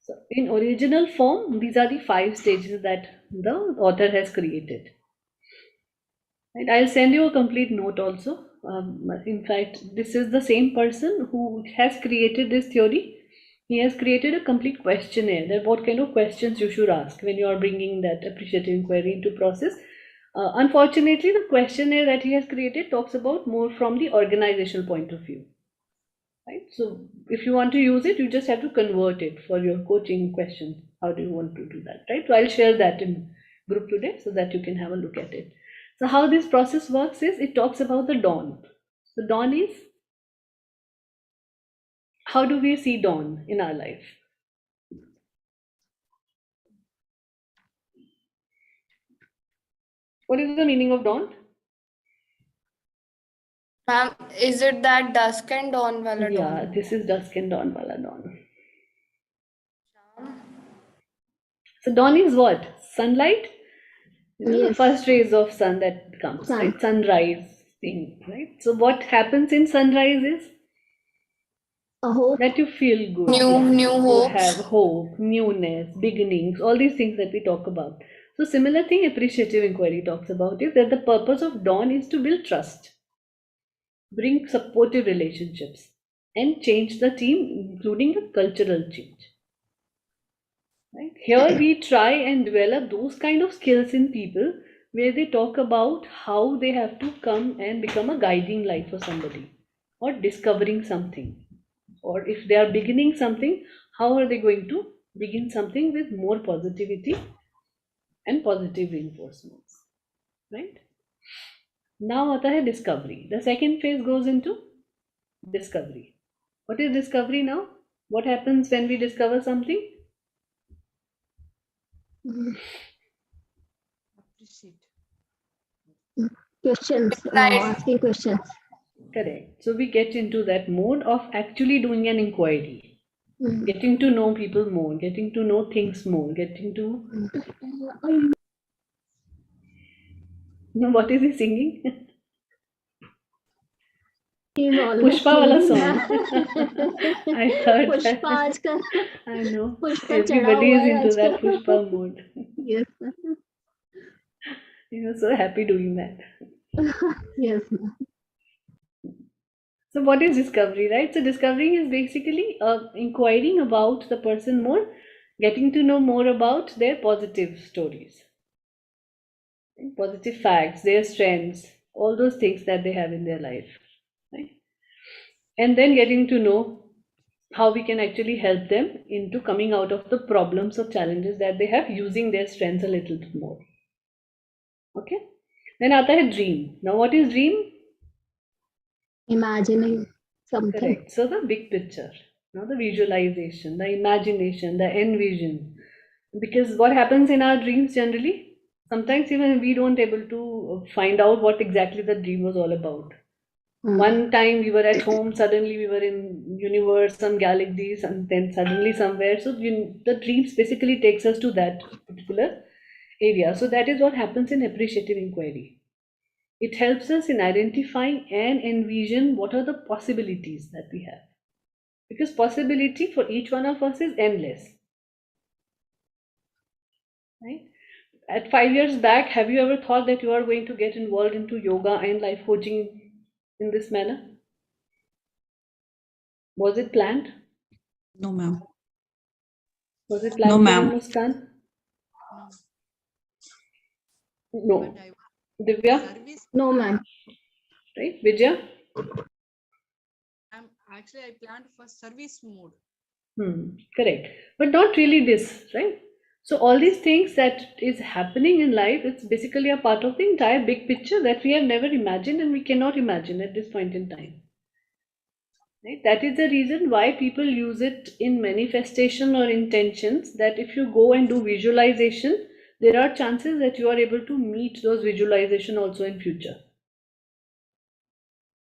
So in original form, these are the 5 stages that the author has created. And I'll send you a complete note also. In fact, this is the same person who has created this theory. He has created a complete questionnaire that what kind of questions you should ask when you are bringing that appreciative inquiry into process. Unfortunately, the questionnaire that he has created talks about more from the organizational point of view. Right? So if you want to use it, you just have to convert it for your coaching questions. How do you want to do that? Right? So I'll share that in group today so that you can have a look at it. So how this process works is it talks about the dawn. The dawn is, how do we see dawn in our life? What is the meaning of dawn? Ma'am, is it that dusk and dawn wala Yeah, dawn? this is dusk and dawn wala dawn. So dawn is what? Sunlight? The Yes. first rays of sun that comes, Sun. right? Sunrise thing, right? So what happens in sunrise is A hope. that you feel good. New You hopes. have hope, newness, beginnings, all these things that we talk about. So similar thing appreciative inquiry talks about is that the purpose of dawn is to build trust, bring supportive relationships, and change the team, including the cultural change. Right? Here we try and develop those kind of skills in people where they talk about how they have to come and become a guiding light for somebody or discovering something. Or if they are beginning something, how are they going to begin something with more positivity and positive reinforcements? Right? Now आता है discovery. The second phase goes into discovery. What is discovery now? What happens when we discover something? Appreciate. Questions. Right. Asking questions. Correct. So we get into that mode of actually doing an inquiry, getting to know people more, getting to know things more, getting to. What is he singing? He's always Pushpa wala singing song. that. I heard Pushpa that. आजकल I know. Pushpa चढ़ा Everybody हुआ is है into that आजकल. Pushpa mode. Yes. You're so happy doing that. Yes. So what is discovery, right? So discovering is basically inquiring about the person more, getting to know more about their positive stories, positive facts, their strengths, all those things that they have in their life, right? And then getting to know how we can actually help them into coming out of the problems or challenges that they have using their strengths a little bit more. Okay? Then aata hai dream. Now what is dream? Imagining something. Correct. So the big picture, now the visualization, the imagination, the envision. Because what happens in our dreams generally, sometimes even we don't able to find out what exactly the dream was all about. One time we were at home, suddenly we were in universe, some galaxies, and then suddenly somewhere. So the dreams basically takes us to that particular area. So that is what happens in appreciative inquiry. It helps us in identifying and envision what are the possibilities that we have. Because possibility for each one of us is endless. Right? At 5 years back, have you ever thought that you are going to get involved into yoga and life coaching in this manner? Was it planned? No, ma'am. Was it planned No, for ma'am. Muskan? No. No. But I Divya? service. No, ma'am. Right? Vijaya? Actually, I planned for service mode. Correct. But not really this, right? So all these things that is happening in life, it's basically a part of the entire big picture that we have never imagined and we cannot imagine at this point in time. Right? That is the reason why people use it in manifestation or intentions, that if you go and do visualization, there are chances that you are able to meet those visualization also in future.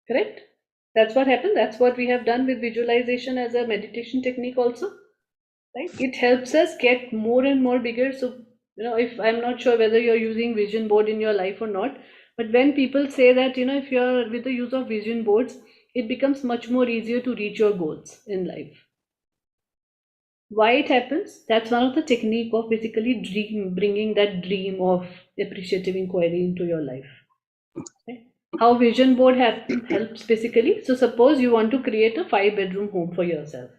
Correct? That's what happened. That's what we have done with visualization as a meditation technique also. Right? It helps us get more and more bigger. So, if I'm not sure whether you're using vision board in your life or not, but when people say that, if you're with the use of vision boards, it becomes much more easier to reach your goals in life. Why it happens? That's one of the technique of basically bringing that dream of appreciative inquiry into your life. Okay? How vision board helps basically. So suppose you want to create a 5-bedroom home for yourself.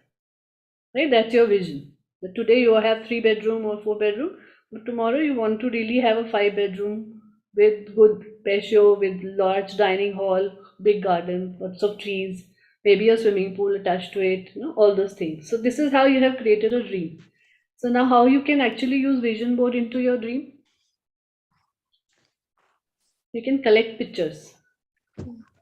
Right? That's your vision. But today you have 3-bedroom or 4-bedroom, but tomorrow you want to really have a 5-bedroom with good patio, with large dining hall, big garden, lots of trees, maybe a swimming pool attached to it, all those things. So this is how you have created a dream. So now how you can actually use vision board into your dream? You can collect pictures,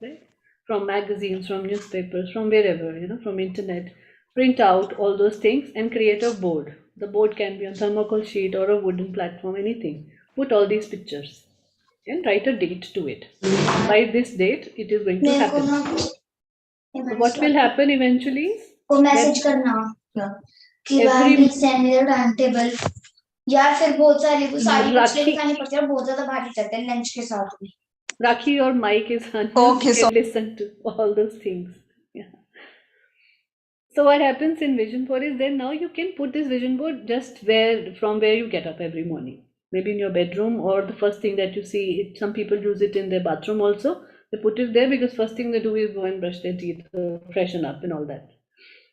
right? From magazines, from newspapers, from wherever, from internet, print out all those things and create a board. The board can be on thermocol sheet or a wooden platform, anything. Put all these pictures and write a date to it. By this date, it is going to happen. So what will happen eventually is every time यार फिर बहुत सारी वो सारी कुछ Rakhi, लिखानी पड़ती है और बहुत ज्यादा भारी चलते हैं लंच के साथ में Rakhi, your mic is unused. Okay, You so can listen to all those things. Yeah. So what happens in vision board is then now you can put this vision board just from where you get up every morning. Maybe in your bedroom, or the first thing that you see. Some people use it in their bathroom also. They put it there because first thing they do is go and brush their teeth, freshen up and all that.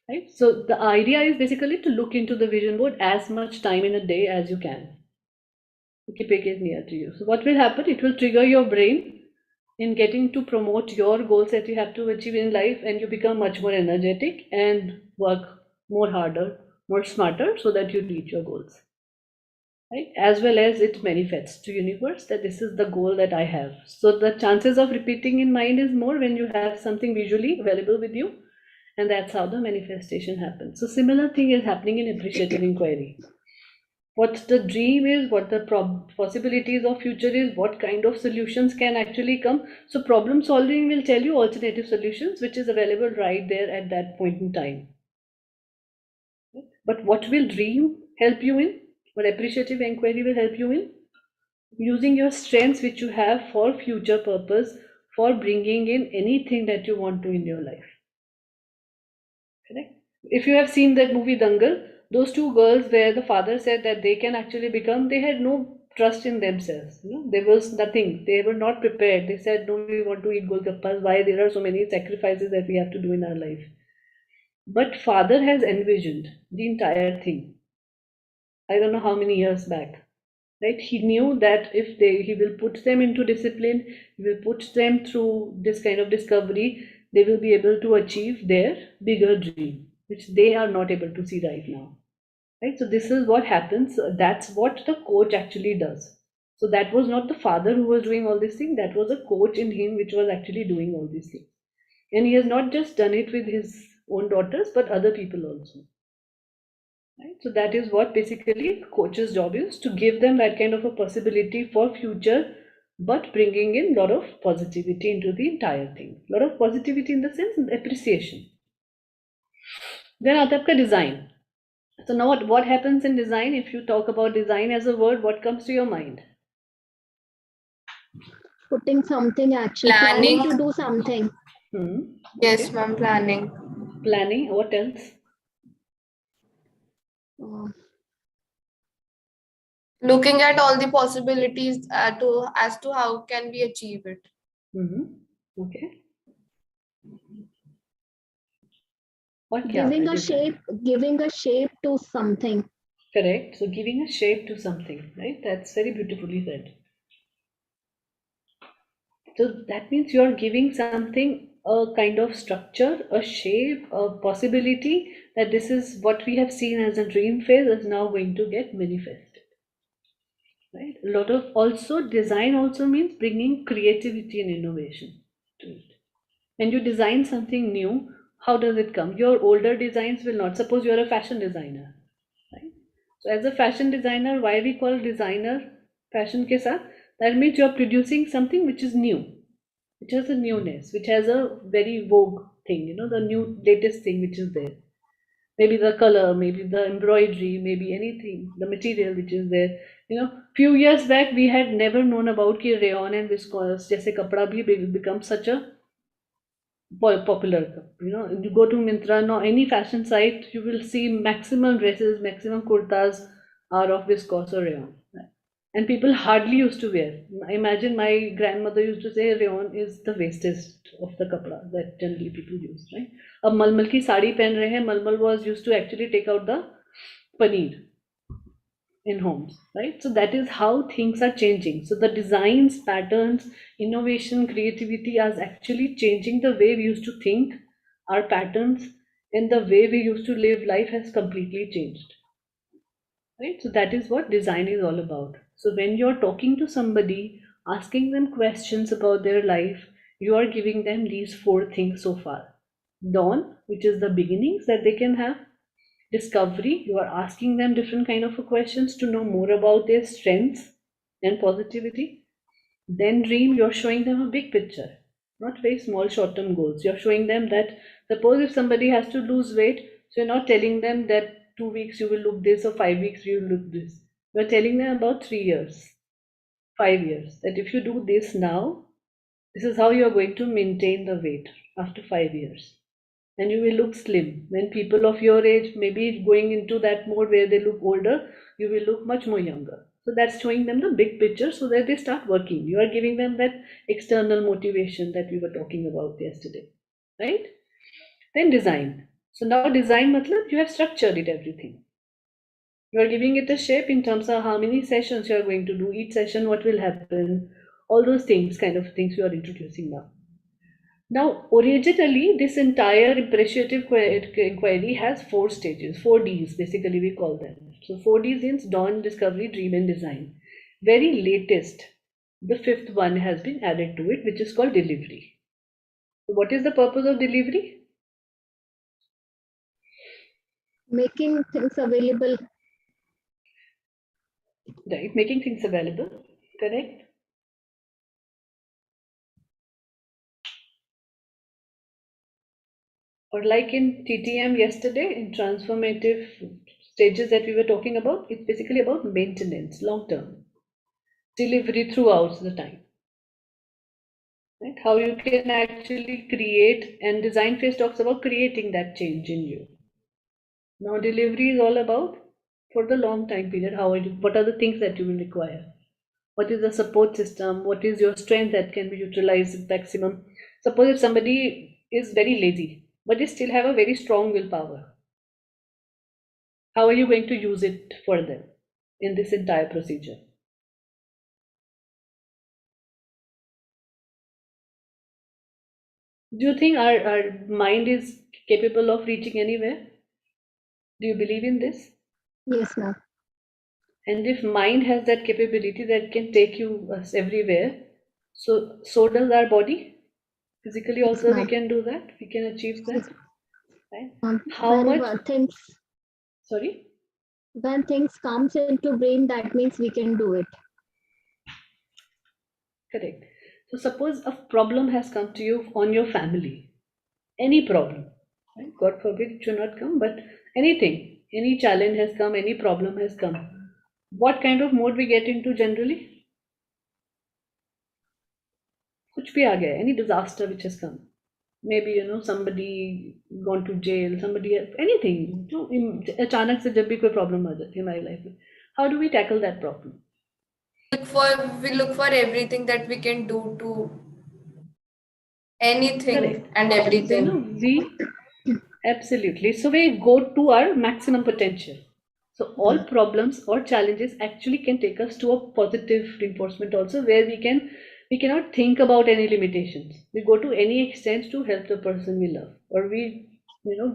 Right? So the idea is basically to look into the vision board as much time in a day as you can. Keeping it near to you. So what will happen? It will trigger your brain in getting to promote your goals that you have to achieve in life, and you become much more energetic and work more harder, more smarter, so that you reach your goals. Right? As well as it manifests to universe that this is the goal that I have. So the chances of repeating in mind is more when you have something visually available with you, and that's how the manifestation happens. So similar thing is happening in appreciative inquiry. What the dream is, what the possibilities of future is, what kind of solutions can actually come. So problem solving will tell you alternative solutions, which is available right there at that point in time. But what will dream help you in? What appreciative inquiry will help you in? Using your strengths which you have for future purpose, for bringing in anything that you want to in your life. Correct? If you have seen that movie Dangal, those two girls where the father said that they can actually become, they had no trust in themselves. There was nothing. They were not prepared. They said, no, we want to eat golgappas. Why? There are so many sacrifices that we have to do in our life. But father has envisioned the entire thing. I don't know how many years back. Right? He knew that if he will put them into discipline, he will put them through this kind of discovery, they will be able to achieve their bigger dream, which they are not able to see right now. Right? So this is what happens. That's what the coach actually does. So that was not the father who was doing all these things. That was a coach in him which was actually doing all these things. And he has not just done it with his own daughters, but other people also. Right? So that is what basically coach's job is, to give them that kind of a possibility for future, but bringing in a lot of positivity into the entire thing. A lot of positivity in the sense of appreciation. Then आता है आपका design. So now what happens in design? If you talk about design as a word, what comes to your mind? Putting something action, Planning. planning to do something. Yes, Okay. ma'am, planning. Planning. What else? Looking at all the possibilities as to how can we achieve it. Okay. What Giving a shape to something. Correct. So giving a shape to something, right? That's very beautifully said. So that means you're giving something a kind of structure, a shape, a possibility that this is what we have seen as a dream phase is now going to get manifested. right? A lot of also design also means bringing creativity and innovation to it. When you design something new, how does it come? Your older designs will not. Suppose you're a fashion designer, right? So as a fashion designer, why we call designer fashion ke saath? That means you're producing something which is new, which has a newness, which has a very vogue thing, the new latest thing which is there. Maybe the color, maybe the embroidery, maybe anything, the material which is there. Few years back we had never known about ki rayon and viscose jaise kapda bhi become such a popular. You go to Mintra now, any fashion site, you will see maximum dresses, maximum kurtas are of viscose or rayon, and people hardly used to wear. Imagine my grandmother used to say rayon is the wastest of the kapda that generally people use, right? Ab malmal ki sari pehen rahe hain. Malmal was used to actually take out the paneer in homes, right? So that is how things are changing. So the designs, patterns, innovation, creativity are actually changing the way we used to think. Our patterns and the way we used to live life has completely changed, right? So that is what design is all about. So when you're talking to somebody, asking them questions about their life, you are giving them these four things so far. Dawn, which is the beginnings that they can have. Discovery, you are asking them different kind of questions to know more about their strengths and positivity. Then dream, you're showing them a big picture, not very small short-term goals. You're showing them that suppose if somebody has to lose weight, so you're not telling them that 2 weeks you will look this or 5 weeks you will look this. You're telling them about 3 years, 5 years, that if you do this now, this is how you're going to maintain the weight after 5 years. And you will look slim. When people of your age maybe going into that mode where they look older, you will look much more younger. So that's showing them the big picture so that they start working. You are giving them that external motivation that we were talking about yesterday, right? Then design. So now design matlab you have structured it, everything. You are giving it a shape in terms of how many sessions you are going to do, each session what will happen, all those things, kind of things you are introducing now. Now, originally, this entire appreciative inquiry has 4 stages, 4Ds, basically we call them. So 4Ds means dawn, discovery, dream, and design. Very latest, the fifth one has been added to it, which is called delivery. So what is the purpose of delivery? Making things available. Right, making things available, correct? Or like in TTM yesterday, in transformative stages that we were talking about, it's basically about maintenance, long term, delivery throughout the time. Right? How you can actually create, and design phase talks about creating that change in you. Now delivery is all about for the long time period, what are the things that you will require? What is the support system? What is your strength that can be utilized maximum? Suppose if somebody is very lazy, but they still have a very strong willpower, how are you going to use it for them in this entire procedure? Do you think our mind is capable of reaching anywhere? Do you believe in this? Yes, ma'am. And if mind has that capability that can take you us everywhere, so does our body. Physically also we ma'am. can do that. We can achieve Yes, that. Right? ma'am. How much? Sorry? Sorry? When things comes into brain, that means we can do it. Correct. So suppose a problem has come to you on your family, any problem, right? God forbid it should not come, but anything, any challenge has come, any problem has come. What kind of mode we get into generally? कुछ भी आ गया, any disaster which has come. Maybe somebody gone to jail, somebody anything. अचानक से जब भी कोई problem आ जाती है हमारी life में, how do we tackle that problem? We look for everything that we can do to anything. Correct. And everything. So, we absolutely. So we go to our maximum potential. So all problems or challenges actually can take us to a positive reinforcement also, where we cannot think about any limitations. We go to any extent to help the person we love, or we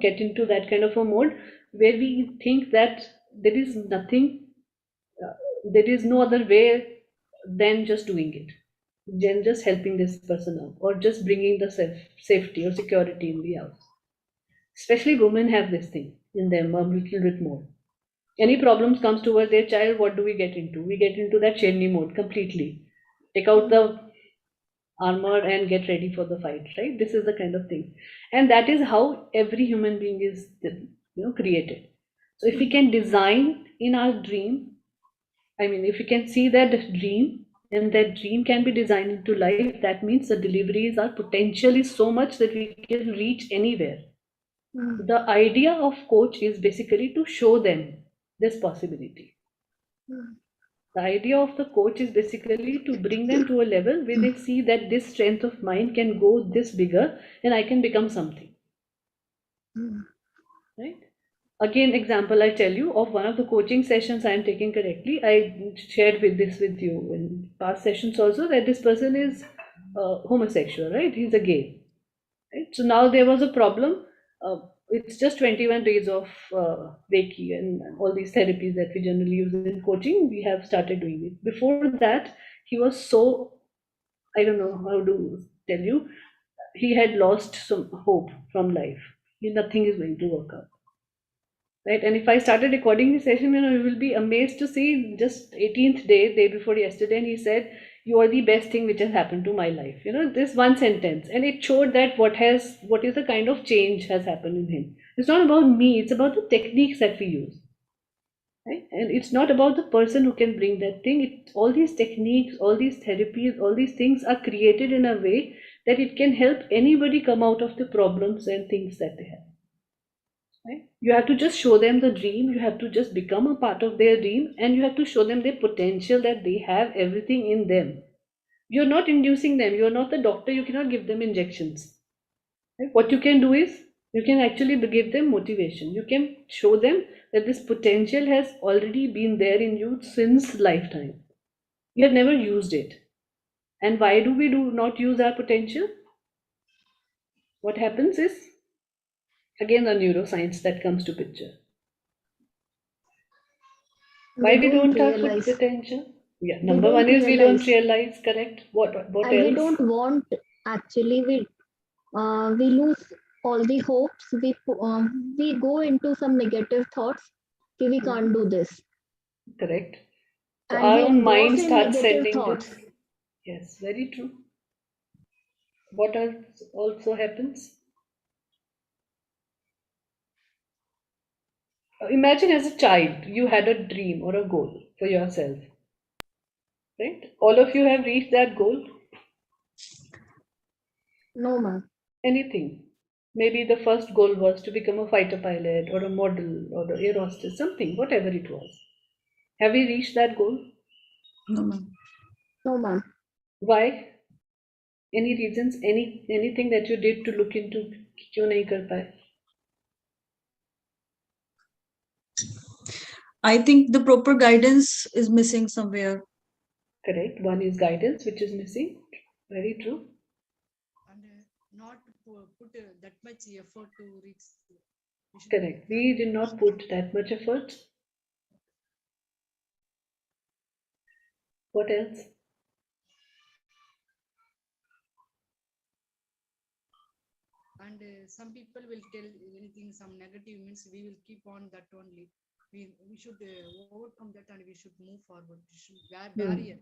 get into that kind of a mode where we think that there is nothing There is no other way than just doing it, than just helping this person out, or just bringing the safety or security in the house. Especially women have this thing in them a little bit more. Any problems comes towards their child, what do we get into? We get into that Cheney mode completely. Take out the armor and get ready for the fight, right? This is the kind of thing. And that is how every human being is created. So if we can design in our dream, I mean, if we can see that dream and that dream can be designed into life, that means the deliveries are potentially so much that we can reach anywhere. The idea of coach is basically to show them this possibility. The idea of the coach is basically to bring them to a level where they see that this strength of mine can go this bigger and I can become something. Right? Again, example I tell you of one of the coaching sessions I am taking correctly. I shared with you in past sessions also that this person is homosexual, right? He's a gay. Right? So now there was a problem. It's just 21 days of Reiki and all these therapies that we generally use in coaching. We have started doing it. Before that, he was so, I don't know how to tell you, he had lost some hope from life. Nothing is going to work out. Right? And if I started recording the session, you will be amazed to see just 18th day before yesterday, and he said, "You are the best thing which has happened to my life." This one sentence, and it showed that what is the kind of change has happened in him. It's not about me; it's about the techniques that we use, right? And it's not about the person who can bring that thing. All these techniques, all these therapies, all these things are created in a way that it can help anybody come out of the problems and things that they have. Right? You have to just show them the dream, you have to just become a part of their dream, and you have to show them the potential that they have everything in them. You're not inducing them, you're not the doctor, you cannot give them injections. Right? What you can do is you can actually give them motivation. You can show them that this potential has already been there in you since lifetime. You have never used it. And why do we not use our potential? What happens is, again, the neuroscience that comes to picture. Why we don't have full potential? Yeah, number one is we don't realize, correct? What and else? We don't want, actually, we lose all the hopes. We go into some negative thoughts. We can't do this. Correct. So And our we own mind engross in starts negative sending thoughts. this. Yes, very true. What else also happens? Imagine as a child, you had a dream or a goal for yourself. Right? All of you have reached that goal? No, ma'am. Anything. Maybe the first goal was to become a fighter pilot or a model or an air hostess, something, whatever it was. Have we reached that goal? No, ma'am. No, ma'am. Why? Any reasons? Anything that you did to look into क्यों नहीं कर पाए? I think the proper guidance is missing somewhere. Correct. One is guidance, which is missing. Very true. And not put that much effort to reach. Correct. We did not put that much effort. What else? And some people will tell anything, some negative means we will keep on that only. We should overcome that and we should move forward. We should barrier.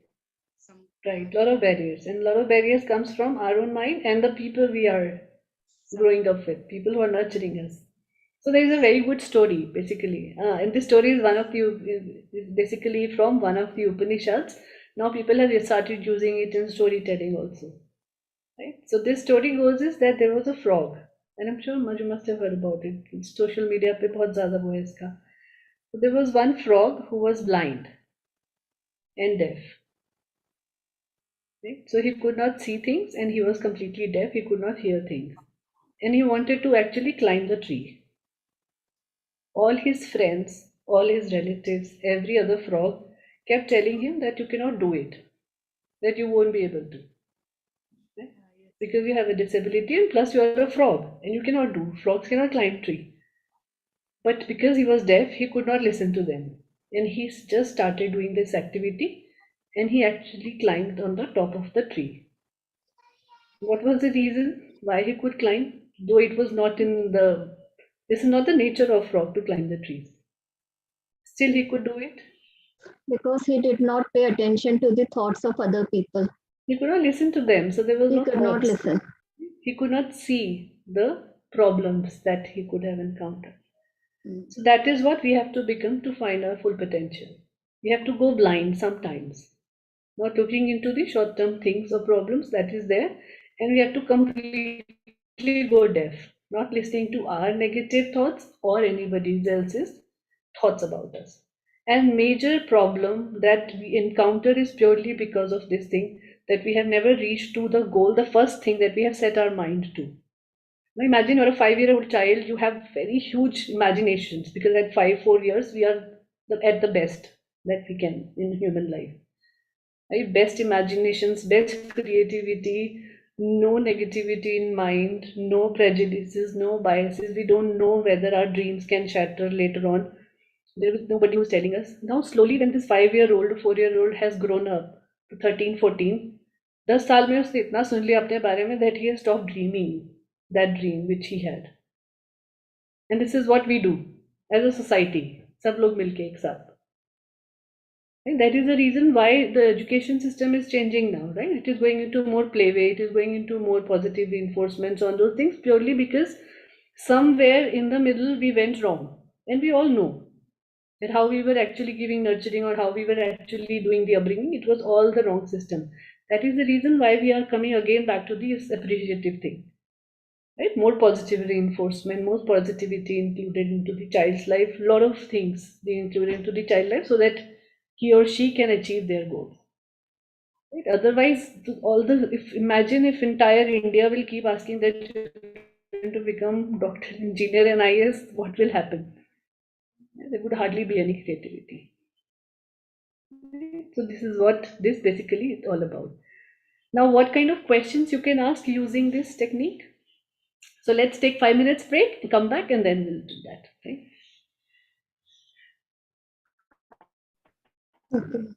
Right, lot of barriers, and lot of barriers comes from our own mind and the people we are growing up with, people who are nurturing us. So there is a very good story, basically, and this story is basically from one of the Upanishads. Now people have started using it in storytelling also. Right? So this story goes is that there was a frog, and I'm sure you must have heard about it. It's social media पे बहुत ज़्यादा वो है इसका. So there was one frog who was blind and deaf. Right? So he could not see things and he was completely deaf, he could not hear things. And he wanted to actually climb the tree. All his friends, all his relatives, every other frog kept telling him that you cannot do it, that you won't be able to. Right? Because you have a disability and plus you are a frog and you cannot do. Frogs cannot climb tree. But because he was deaf, he could not listen to them. and he just started doing this activity, and he actually climbed on the top of the tree. What was the reason why he could climb? Though it was not in the, this is not the nature of frog to climb the trees. Still he could do it. Because he did not pay attention to the thoughts of other people. He could not listen to them, so there was He no could not thoughts. listen. He could not see the problems that he could have encountered. So that is what we have to become to find our full potential. We have to go blind sometimes, not looking into the short-term things or problems that is there, and we have to completely go deaf, not listening to our negative thoughts or anybody else's thoughts about us. And major problem that we encounter is purely because of this thing, that we have never reached to the goal, the first thing that we have set our mind to. Now imagine you're a 5-year-old child, you have very huge imaginations, because at 4 years we are at the best that we can in human life. Right? Best imaginations, best creativity, no negativity in mind, no prejudices, no biases. We don't know whether our dreams can shatter later on. There was nobody who's telling us. Now slowly when this 5-year-old or 4-year-old has grown up to 13, 14, 10 साल में उसने इतना सुन लिया अपने बारे में that he has stopped dreaming that dream which he had. And this is what we do as a society. सब लोग मिलके एक साथ. And that is the reason why the education system is changing now, right? It is going into more playway, it is going into more positive reinforcements on those things, purely because somewhere in the middle we went wrong. And we all know that how we were actually giving nurturing or how we were actually doing the upbringing, it was all the wrong system. That is the reason why we are coming again back to this appreciative thing. Right? More positive reinforcement, more positivity included into the child's life, a lot of things being included into the child life so that he or she can achieve their goals. Right? Otherwise, if imagine if entire India will keep asking that to become doctor, engineer, and IAS, what will happen? There would hardly be any creativity. So this is what this basically is all about. Now, what kind of questions you can ask using this technique? So let's take 5 minutes break, come back, and then we'll do that. Okay. Okay.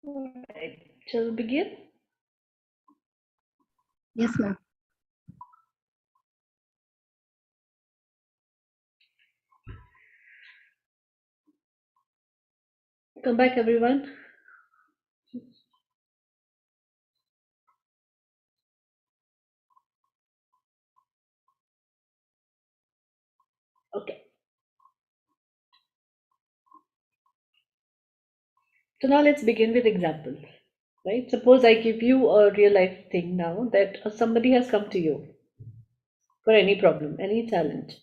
All right. Shall we begin? Yes, ma'am. Come back, everyone. Okay. So now let's begin with examples. Right? Suppose I give you a real life thing now that somebody has come to you for any problem, any challenge.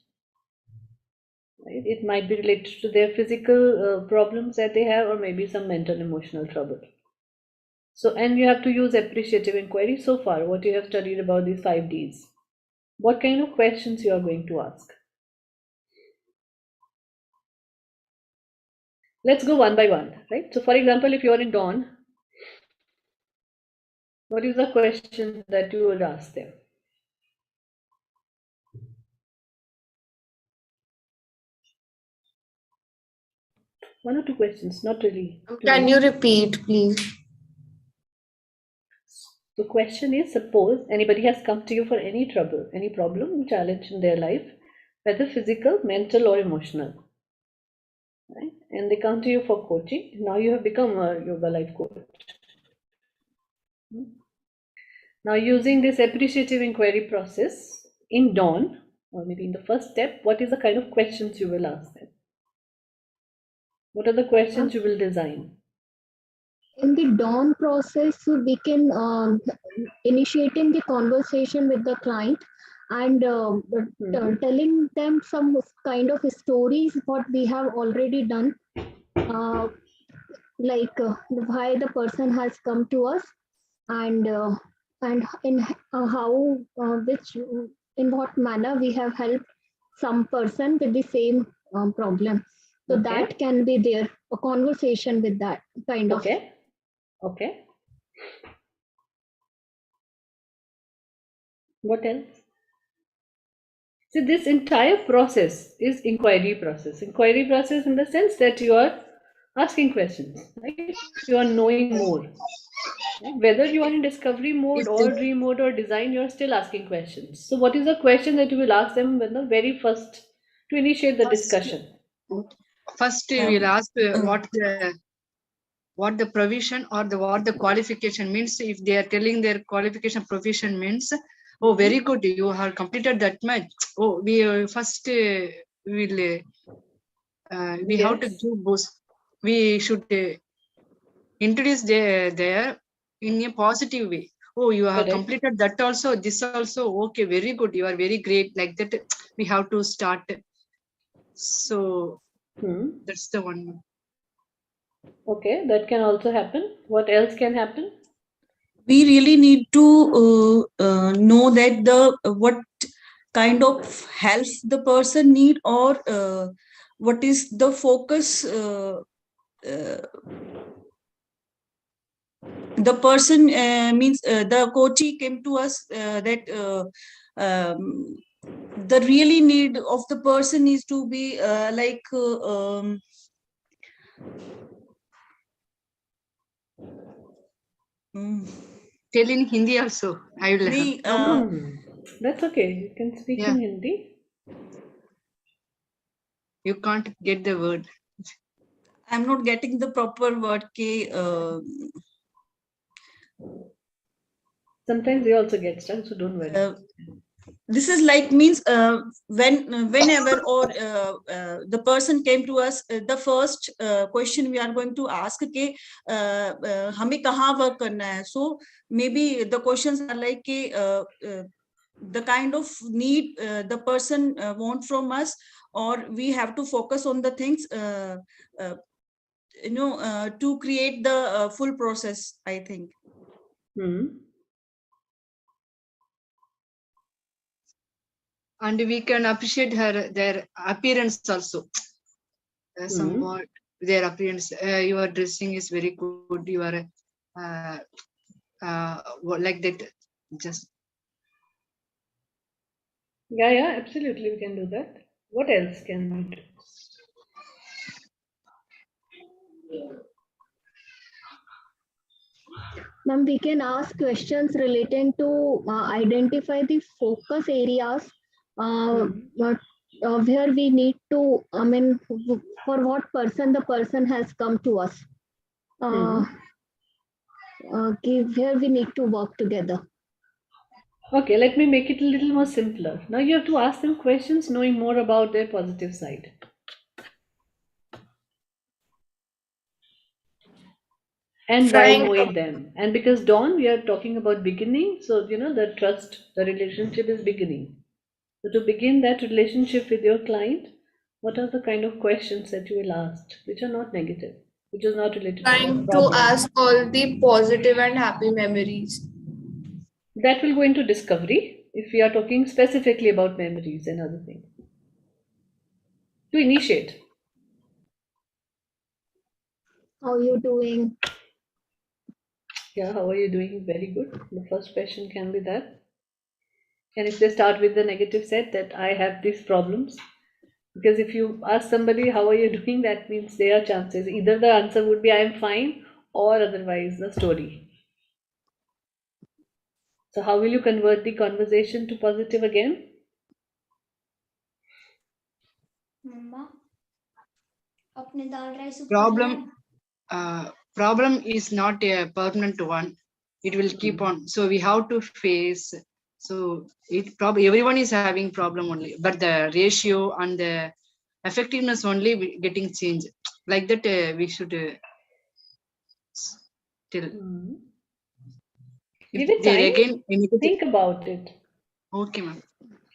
Right? It might be related to their physical problems that they have, or maybe some mental, emotional trouble. So, and you have to use appreciative inquiry. So far, what you have studied about these 5Ds, what kind of questions you are going to ask? Let's go one by one, right? So, for example, if you are in Dawn, what is the question that you would ask them? One or two questions, not really. Can you repeat, please? The question is, suppose anybody has come to you for any trouble, any problem, challenge in their life, whether physical, mental, or emotional, right? And they come to you for coaching. Now you have become a yoga life coach. Now, using this appreciative inquiry process in Dawn, or maybe in the first step, what is the kind of questions you will ask them? What are the questions you will design? In the dawn process, we can initiating the conversation with the client and telling them some kind of stories what we have already done, like why the person has come to us, and in how which in what manner we have helped some person with the same problem. So Okay. that can be there, a conversation with that kind of. Okay. Okay. What else? So this entire process is inquiry process. Inquiry process in the sense that you are asking questions, right? You are knowing more. Right? Whether you are in discovery mode or dream mode or design, you are still asking questions. So what is the question that you will ask them when the very first to initiate the discussion? First, we'll ask what the provision or what the qualification means. If they are telling their qualification provision means, oh, very good, you have completed that much. Oh, we first will we have to do both. We should introduce there in a positive way. Oh, you have completed that also, this also. Okay, very good. You are very great. Like that, we have to start. So that's the one. Okay, that can also happen. What else can happen? We really need to know that the what kind of help the person need, or what is the focus the person means the coachee came to us that the really need of the person is to be Tell in Hindi also. I will have. That's okay. You can speak in Hindi. You can't get the word. I'm not getting the proper word. Sometimes we also get stuck, so don't worry. This is like means whenever or the person came to us, the first question we are going to ask ke hame kahan work karna hai. So maybe the questions are like the kind of need the person want from us, or we have to focus on the things to create the full process, I think. And we can appreciate their appearance also. Somewhat their appearance. Your dressing is very good. You are like that. Just Yeah, absolutely, we can do that. What else can we do? Ma'am, we can ask questions relating to identify the focus areas where we need to, I mean, for what person the person has come to us, where we need to work together. Okay, let me make it a little more simpler. Now you have to ask them questions knowing more about their positive side. And while knowing them. And because Dawn, we are talking about beginning, so the trust, the relationship is beginning. So to begin that relationship with your client, what are the kind of questions that you will ask, which are not negative, which is not related to Trying the to problem? ask all the positive and happy memories. That will go into discovery if we are talking specifically about memories and other things. To initiate. How are you doing? Yeah, how are you doing? Very good. The first question can be that. And if they start with the negative set that I have these problems, because if you ask somebody how are you doing, that means there are chances either the answer would be I am fine or otherwise the story. So how will you convert the conversation to positive again? मम्मा अपने दाल rice ऊपर Problem problem is not a permanent one. It will keep on. So we have to face. So it probably everyone is having problem only, but the ratio and the effectiveness only getting changed. Like that, we should tell. Give If it there time. again, Think about it. okay, ma'am.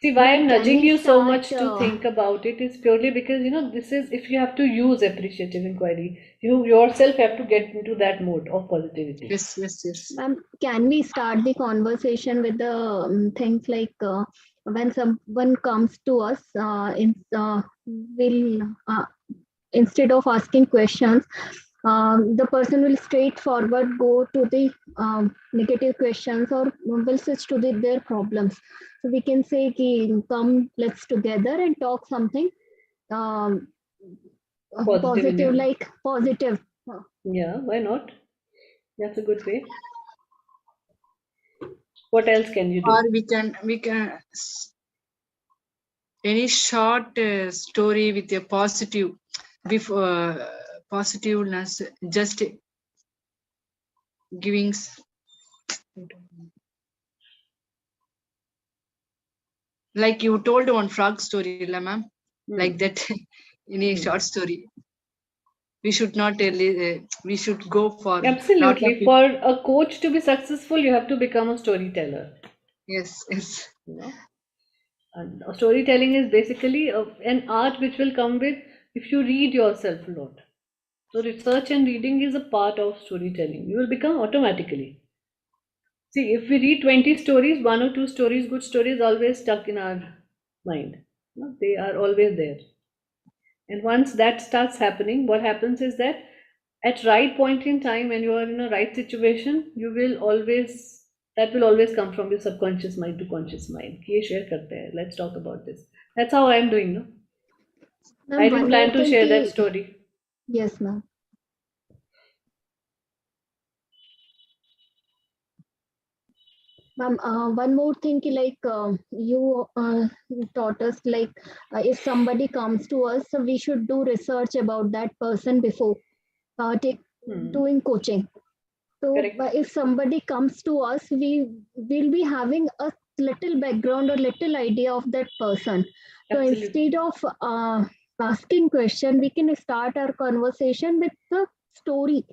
See, why I'm Can nudging we you so much start, to think about it is purely because this is if you have to use appreciative inquiry, you yourself have to get into that mode of positivity. Yes, yes, yes. Ma'am, can we start the conversation with the things like when someone comes to us, instead of asking questions, the person will straightforward go to the negative questions or will switch to their problems. So we can say, come, let's together and talk something positive, like positive. Yeah, why not? That's a good way. What else can you do? Or we can any short story with a positive positiveness, just giving like you told one frog story, ma'am. Like that in a short story. We should not we should go for Absolutely. For a coach to be successful, you have to become a storyteller. Yes, yes. And storytelling is basically an art which will come with if you read yourself a lot. So research and reading is a part of storytelling. You will become automatically. See, if we read 20 stories, one or two stories, good stories, always stuck in our mind. They are always there. And once that starts happening, what happens is that at right point in time when you are in a right situation, you will always that will always come from your subconscious mind to conscious mind. Ye share karte hai. Let's talk about this. That's how I am doing, no? I didn't plan to share that story. Yes, ma'am. Ma'am, one more thing, like you taught us, like if somebody comes to us, so we should do research about that person before doing coaching. So if somebody comes to us, we will be having a little background or little idea of that person. So instead of asking question, we can start our conversation with the story,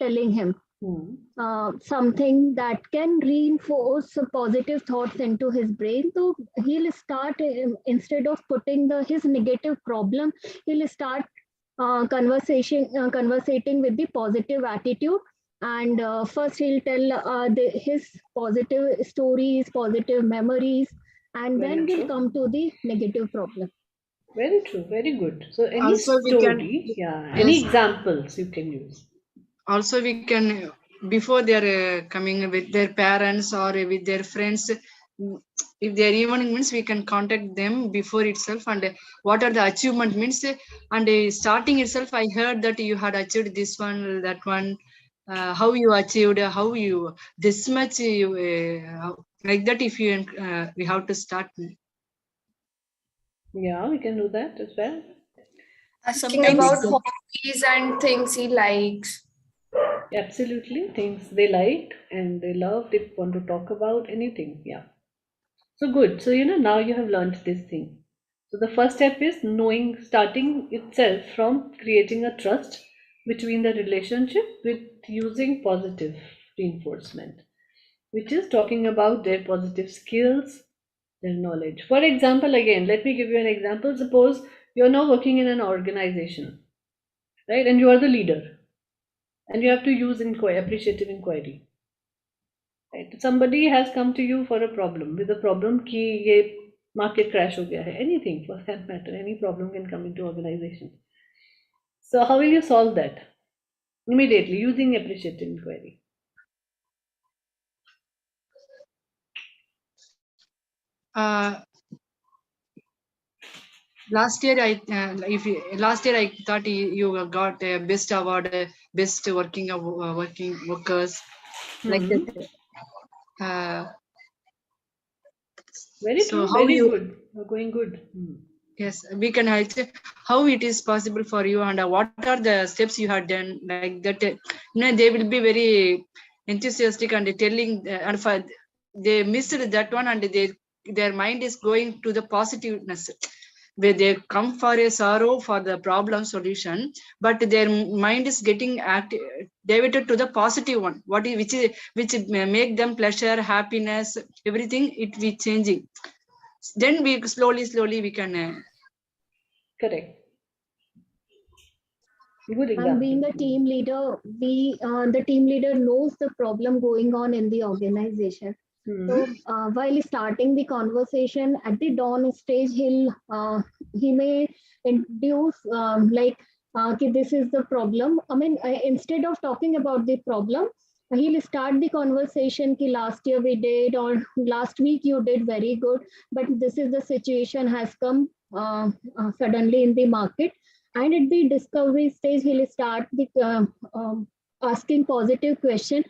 telling him something that can reinforce positive thoughts into his brain. So he'll start, instead of putting his negative problem, he'll start conversating with the positive attitude. And first he'll tell his positive stories, positive memories, and then we'll come to the negative problem. Very true, very good. So any Also story, any examples you can use. Also we can, before they're coming with their parents or with their friends, if they're evening means we can contact them before itself, and what are the achievement means, and starting itself I heard that you had achieved this one, that one, how you achieved, how you this much you like that. If you we have to start. Yeah, we can do that as well. Asking Sometimes about hobbies and things he likes. Absolutely, things they like and they love, they want to talk about anything. Yeah. So good. So, now you have learned this thing. So, the first step is knowing, starting itself from creating a trust between the relationship with using positive reinforcement, which is talking about their positive skills, their knowledge. For example, again, let me give you an example. Suppose you're now working in an organization, right? And you are the leader and you have to use appreciative inquiry. Right? Somebody has come to you for a problem with a problem कि ये market crash हो गया है, anything for that matter, any problem can come into organization. So how will you solve that? Immediately using appreciative inquiry. Last year last year I thought you got a best award, best working workers, like that. Very So true, how very you, good. You're going good. yes, we can also how it is possible for you, and what are the steps you have done, like that. They will be very enthusiastic and telling, and for they missed that one, and their mind is going to the positiveness, where they come for a sorrow for the problem solution, but their mind is getting diverted to the positive one, which make them pleasure, happiness, everything it be changing. Then we slowly we can Correct. Good And being example. a team leader, the team leader knows the problem going on in the organization. So while starting the conversation at the dawn stage, he may introduce कि this is the problem. I mean, instead of talking about the problem, he'll start the conversation कि last year we did, or last week you did very good, but this is the situation has come suddenly in the market. And at the discovery stage, he'll start the asking positive question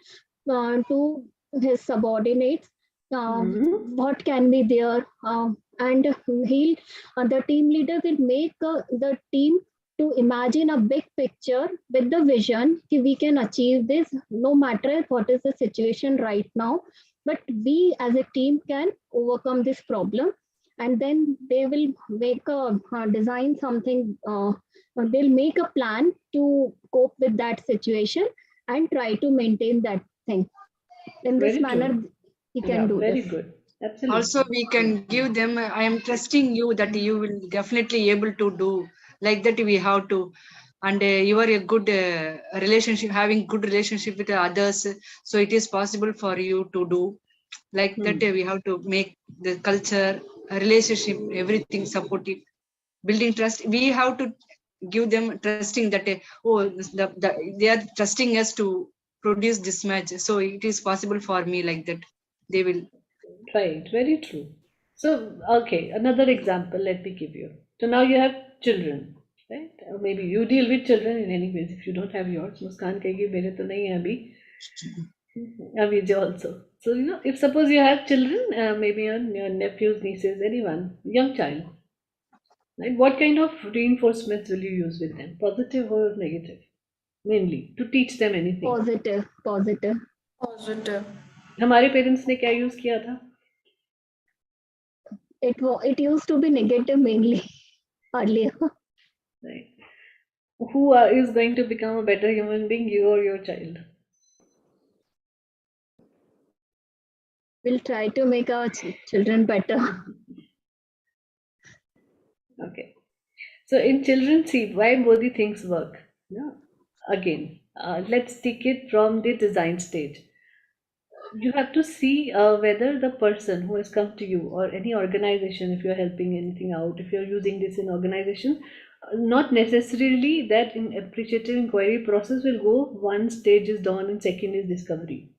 to his subordinates. What can be there, and he'll the team leader will make the team to imagine a big picture with the vision that we can achieve this no matter what is the situation right now, but we as a team can overcome this problem. And then they will make a design something, they'll make a plan to cope with that situation and try to maintain that thing. In this Very manner, true. he Yeah, can do very this. good. also Absolutely. we can give them, I am trusting you that you will definitely able to do, like that we have to. And you are a good relationship, having good relationship with others, so it is possible for you to do, like that. We have to make the culture, relationship, everything supportive, building trust. We have to give them trusting that they are trusting us to produce this match, so it is possible for me, like that they will. Right, very true. So, okay, another example, let me give you. So now you have children, right? Or maybe you deal with children in any ways. If you don't have yours, Muskan कहेगी मेरे तो नहीं है अभी जो also. So if suppose you have children, maybe your nephews, nieces, anyone, young child, right? What kind of reinforcements will you use with them, positive or negative? Mainly to teach them anything. Positive, positive. Positive. हमारे parents ने क्या use किया था? It used to be negative mainly earlier. Right. Who is going to become a better human being, you or your child? We'll try to make our children better. Okay. So in children, see why both the things work. Yeah. Again, let's take it from the design stage. You have to see whether the person who has come to you or any organization, if you're helping anything out, if you're using this in organization, not necessarily that in appreciative inquiry process will go one stage is done and second is discovery.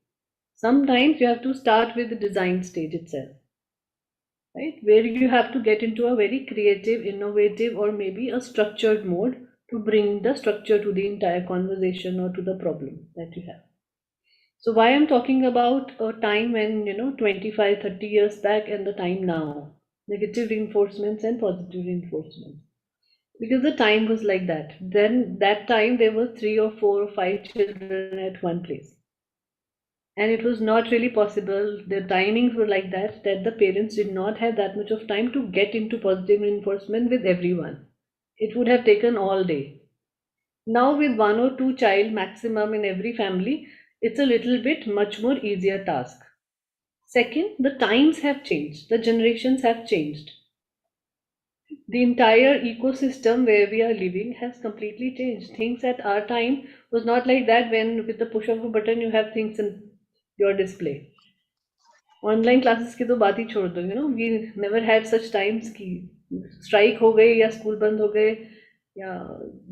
Sometimes you have to start with the design stage itself, right? Where you have to get into a very creative, innovative, or maybe a structured mode to bring the structure to the entire conversation or to the problem that you have. So why I'm talking about a time when, 25, 30 years back and the time now, negative reinforcements and positive reinforcements. Because the time was like that. Then that time there were 3 or 4 or 5 children at one place. And it was not really possible. The timings were like that the parents did not have that much of time to get into positive reinforcement with everyone. It would have taken all day. Now with 1 or 2 child maximum in every family, it's a little bit much more easier task. Second, the times have changed, the generations have changed. The entire ecosystem where we are living has completely changed. Things at our time was not like that, when with the push of a button you have things in your display. Online classes की तो बात ही छोड़ दो, we never had such times कि strike हो गई या स्कूल बंद हो गए या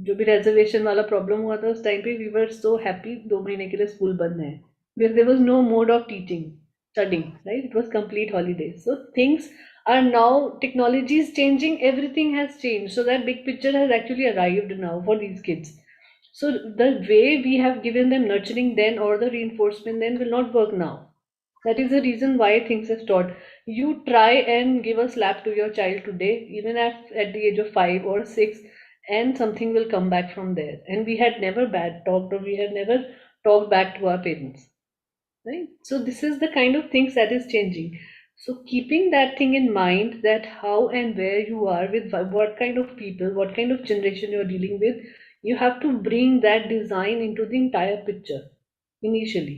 जो भी रिजर्वेशन वाला प्रॉब्लम हुआ था उस टाइम पे वी वर सो हैप्पी 2 महीने के लिए स्कूल बंद है, because there was no mode of teaching studying, right? It was complete holiday. So things are now, technology is changing, everything has changed, so that big picture has actually arrived now for these kids. So the way we have given them nurturing then or the reinforcement then will not work now. That is the reason why things have stopped. You try and give a slap to your child today, even at the age of 5 or 6, and something will come back from there. And we had never bad talked, or we had never talked back to our parents, right? So this is the kind of things that is changing. So keeping that thing in mind, that how and where you are with what kind of people, what kind of generation you're dealing with, you have to bring that design into the entire picture initially,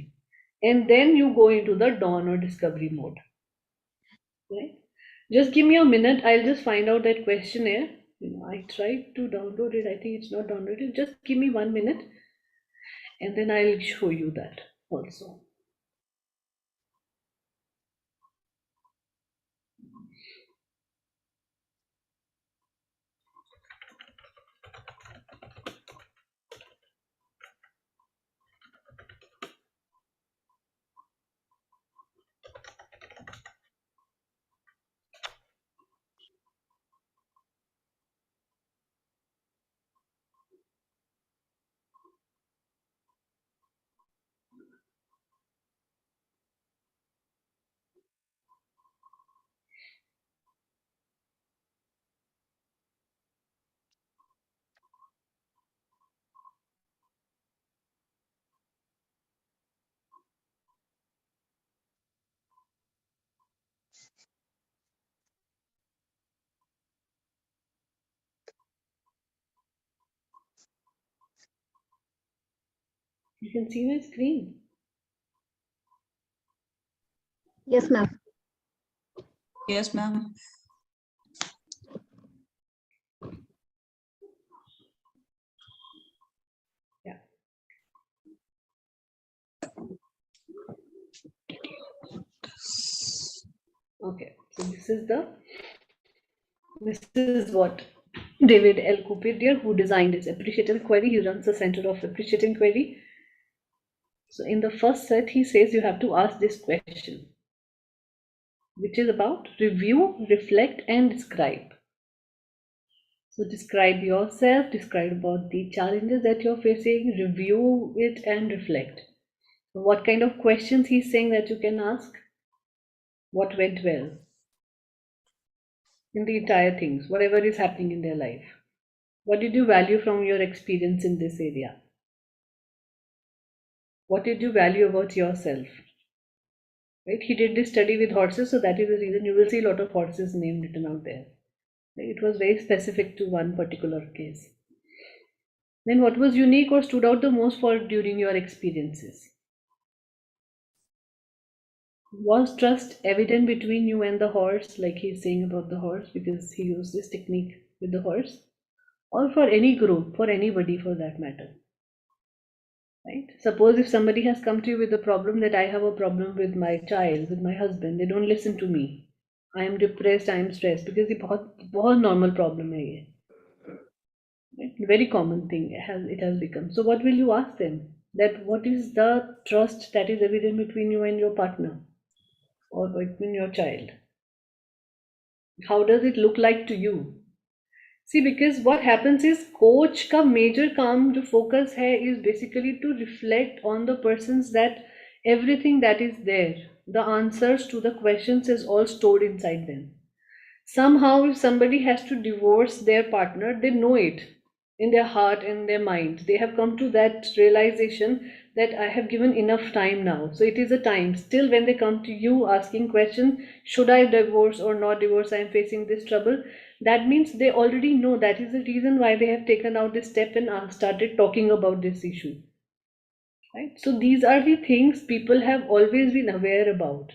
and then you go into the dawn or discovery mode, right? Just give me a minute, I'll just find out that questionnaire. I tried to download it, I think it's not downloaded. Just give me 1 minute and then I'll show you that also. You can see my screen. Yes, ma'am. Yes, ma'am. Yeah. Okay, so this is what David L. Cooper, who designed this appreciative inquiry, he runs the Center of Appreciative Inquiry. So in the first set, he says you have to ask this question, which is about review, reflect, and describe. So describe yourself, describe about the challenges that you're facing, review it, and reflect. So what kind of questions he's saying that you can ask? What went well in the entire things, whatever is happening in their life? What did you value from your experience in this area? What did you value about yourself? Right? He did this study with horses, so that is the reason you will see a lot of horses name written out there. It was very specific to one particular case. Then what was unique or stood out the most for during your experiences? Was trust evident between you and the horse, like he's saying about the horse, because he used this technique with the horse, or for any group, for anybody for that matter? Right? Suppose if somebody has come to you with a problem, that I have a problem with my child, with my husband, they don't listen to me. I am depressed, I am stressed, because ये बहुत normal problem है ये. Right? Very common thing it has become. So what will you ask them? That what is the trust that is evident between you and your partner, or between your child? How does it look like to you? See, because what happens is coach का major काम जो focus है is basically to reflect on the persons that Everything that is there, the answers to the questions is all stored inside them. Somehow, if somebody has to divorce their partner, they know it in their heart and their mind. They have come to that realization that I have given enough time now. So it is a time. Still, when they come to you asking question, should I divorce or not divorce? I am facing this trouble. That means they already know. That is the reason why they have taken out this step and started talking about this issue. Right? So these are the things people have always been aware about.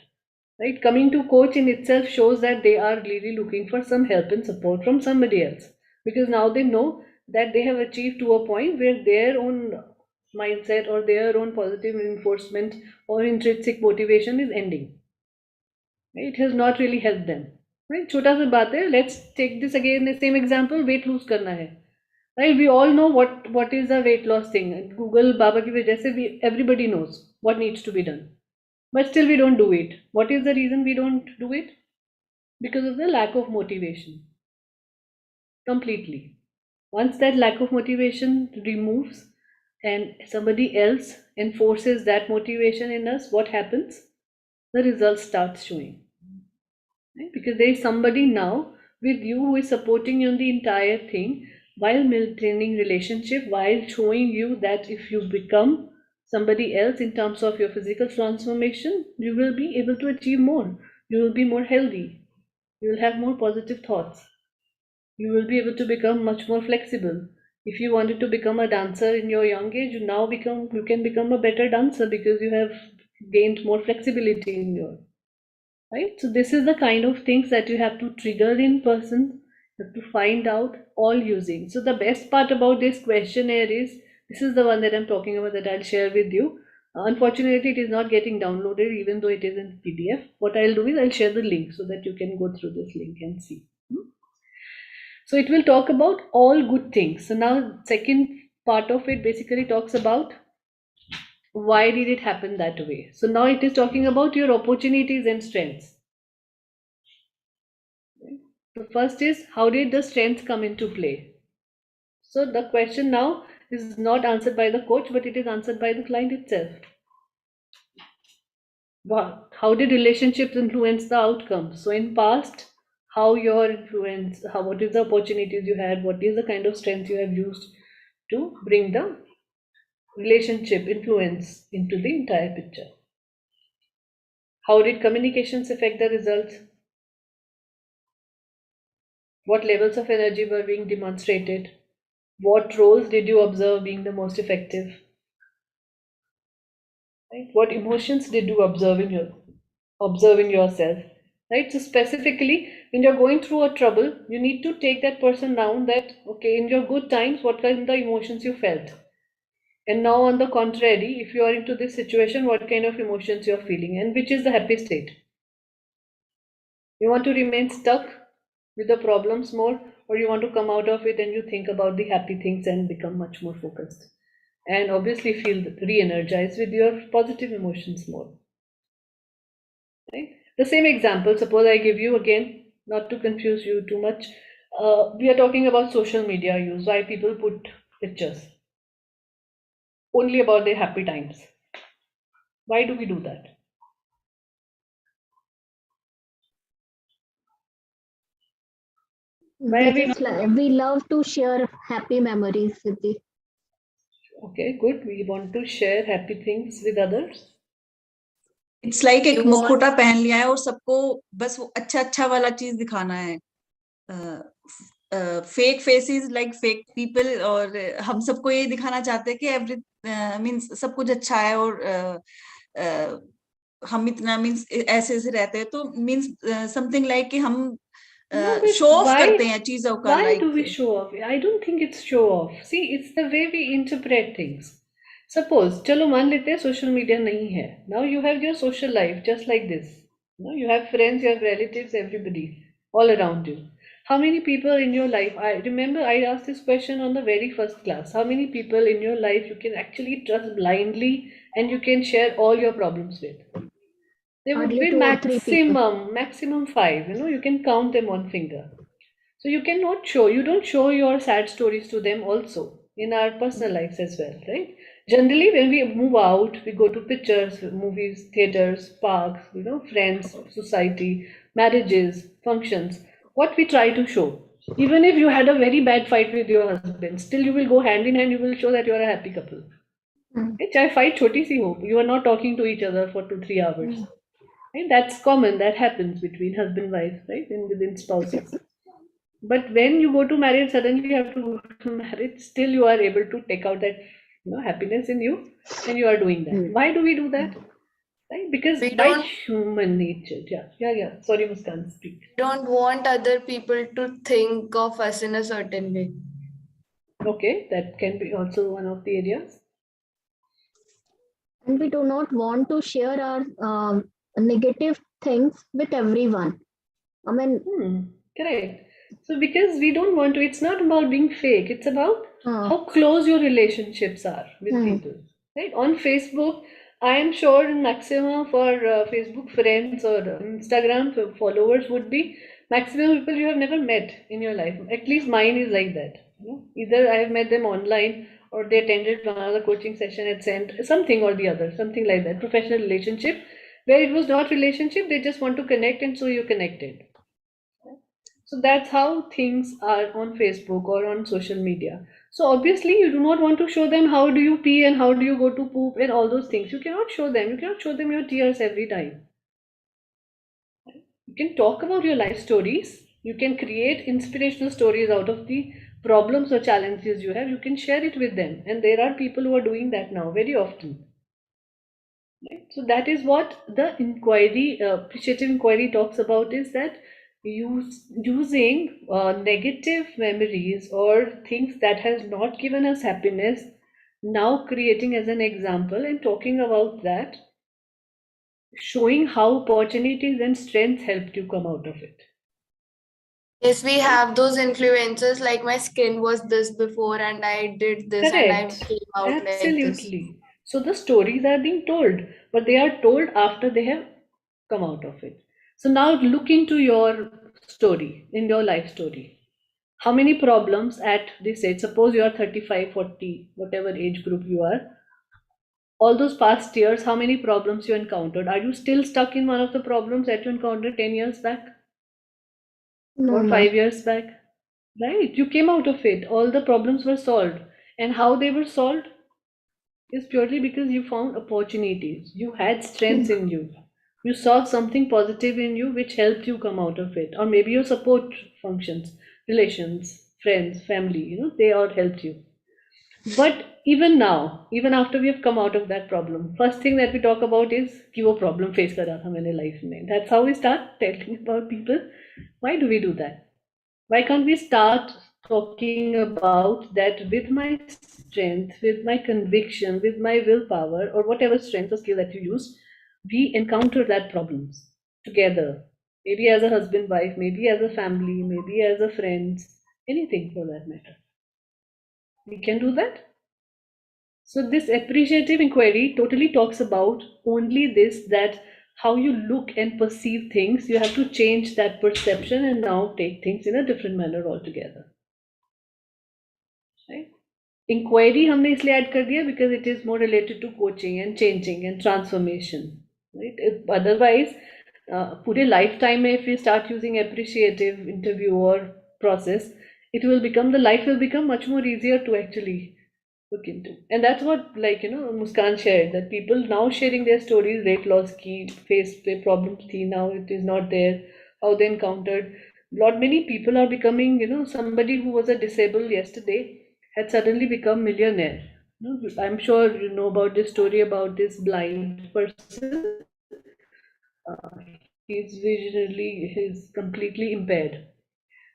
Right? Coming to coach in itself shows that they are really looking for some help and support from somebody else, because now they know that they have achieved to a point where their own mindset or their own positive reinforcement or intrinsic motivation is ending. Right? It has not really helped them. Right? छोटा सा बात है. Let's take this again, the same example. Weight lose करना है. Right? We all know what is a weight loss thing. Google बाबा की वजह से everybody knows what needs to be done. But still we don't do it. What is the reason we don't do it? Because of the lack of motivation. Completely. Once that lack of motivation removes and somebody else enforces that motivation in us, what happens? The results start showing. Right? Because there is somebody now with you who is supporting you in the entire thing while maintaining relationship, while showing you that if you become somebody else in terms of your physical transformation, you will be able to achieve more. You will be more healthy. You will have more positive thoughts. You will be able to become much more flexible. If you wanted to become a dancer in your young age, you can become a better dancer because you have gained more flexibility in your, right? So this is the kind of things that you have to trigger in person, you have to find out all using. So the best part about this questionnaire is, this is the one that I'm talking about that I'll share with you. Unfortunately, it is not getting downloaded even though it is in PDF. What I'll do is I'll share the link so that you can go through this link and see. So it will talk about all good things. So now second part of it basically talks about why did it happen that way. So now it is talking about your opportunities and strengths. The first is, how did the strengths come into play? So the question now is not answered by the coach, but it is answered by the client itself. How did relationships influence the outcome? So in past, how your influence, what is the opportunities you had, what is the kind of strength you have used to bring the relationship influence into the entire picture. How did communications affect the results? What levels of energy were being demonstrated? What roles did you observe being the most effective? Right? What emotions did you observe in yourself? Right? So specifically, when you're going through a trouble, you need to take that person down that, okay, in your good times, what kind of emotions you felt? And now on the contrary, if you are into this situation, what kind of emotions you're feeling and which is the happy state? You want to remain stuck with the problems more, or you want to come out of it and you think about the happy things and become much more focused and obviously feel re-energized with your positive emotions more. Right? The same example, suppose I give you again, not to confuse you too much. We are talking about social media use, why people put pictures only about their happy times. Why do we do that? We love to share happy memories with the. Okay, good. We want to share happy things with others. It's like एक मुखौटा पहन लिया है और सबको बस वो अच्छा अच्छा वाला चीज दिखाना है. Fake faces like fake people, और हम सबको ये दिखाना चाहते हैं कि एवरी मींस सब कुछ अच्छा है और हम इतना मींस ऐसे ऐसे रहते हैं, तो मींस समथिंग लाइक कि हम शो ऑफ करते हैं चीजों का. Why do we show off? I don't think it's show off. See, it's the way we interpret things. Suppose, चलो मान लेते हैं सोशल मीडिया नहीं है. Now you have your social life just like this. You have friends, you have relatives, everybody all around you. How many people in your life? I remember I asked this question on the very first class. How many people in your life you can actually trust blindly and you can share all your problems with? There would be maximum 5. You can count them on finger. So you don't show your sad stories to them also in our personal lives as well, right? Generally, when we move out, we go to pictures, movies, theaters, parks, friends, society, marriages, functions. What we try to show. Even if you had a very bad fight with your husband, still you will go hand in hand, you will show that you are a happy couple. Mm. चाहे fight छोटी सी हो, you are not talking to each other for 2-3 hours. Right? That's common. That happens between husband wife, right? And within spouses. But when you go to marriage, suddenly you have to go to marriage. Still, you are able to take out that happiness in you, and you are doing that. Mm. Why do we do that? Right? Because We by don't human nature. Yeah. Sorry, Muskan, speak. don't want other people to think of us in a certain way. Okay, that can be also one of the areas. And we do not want to share our negative things with everyone. I mean, Correct. So because we don't want to, it's not about being fake. It's about uh, how close your relationships are with mm, people. Right? On Facebook, I am sure maximum for Facebook friends or Instagram followers would be maximum people you have never met in your life. At least mine is like that. Either I have met them online or they attended one other coaching session at Sent, something or the other, something like that. Professional relationship where it was not relationship, they just want to connect and so you connected. So that's how things are on Facebook or on social media. So obviously you do not want to show them how do you pee and how do you go to poop and all those things. You cannot show them. You cannot show them your tears every time. You can talk about your life stories. You can create inspirational stories out of the problems or challenges you have. You can share it with them. And there are people who are doing that now very often. Right? So that is what the inquiry, appreciative inquiry talks about, is that using negative memories or things that has not given us happiness, now creating as an example and talking about that, showing how opportunities and strengths helped you come out of it. Yes, we have those influencers like my skin was this before and I did this and I Correct. came out like this. Absolutely. So the stories are being told, but they are told after they have come out of it. So now look into your story, in your life story. How many problems at this age, suppose you are 35, 40, whatever age group you are, all those past years, how many problems you encountered? Are you still stuck in one of the problems that you encountered 10 years back no, or no. 5 years back? Right? You came out of it. All the problems were solved. And how they were solved is purely because you found opportunities. You had strengths in you. You saw something positive in you which helped you come out of it. Or maybe your support functions, relations, friends, family, they all helped you. But even now, even after we have come out of that problem, first thing that we talk about is कि वो problem face करा था मैंने life में. That's how we start telling about people. Why do we do that? Why can't we start talking about that with my strength, with my conviction, with my willpower, or whatever strength or skill that you use, we encounter that problems together. Maybe as a husband, wife, maybe as a family, maybe as a friends, anything for that matter. We can do that. So this appreciative inquiry totally talks about only this, that how you look and perceive things, you have to change that perception and now take things in a different manner altogether. Right? Inquiry हमने इसलिए add कर दिया because it is more related to coaching and changing and transformation. Right? Otherwise, पूरे lifetime में if we start using appreciative interview or process, the life will become much more easier to actually look into. And that's what, Muskan shared, that people now sharing their stories, weight loss ki face pe problems thi, now it is not there, how they encountered. Many people are becoming, somebody who was a disabled yesterday had suddenly become millionaire. I'm sure you know about this story about this blind person. He's completely impaired.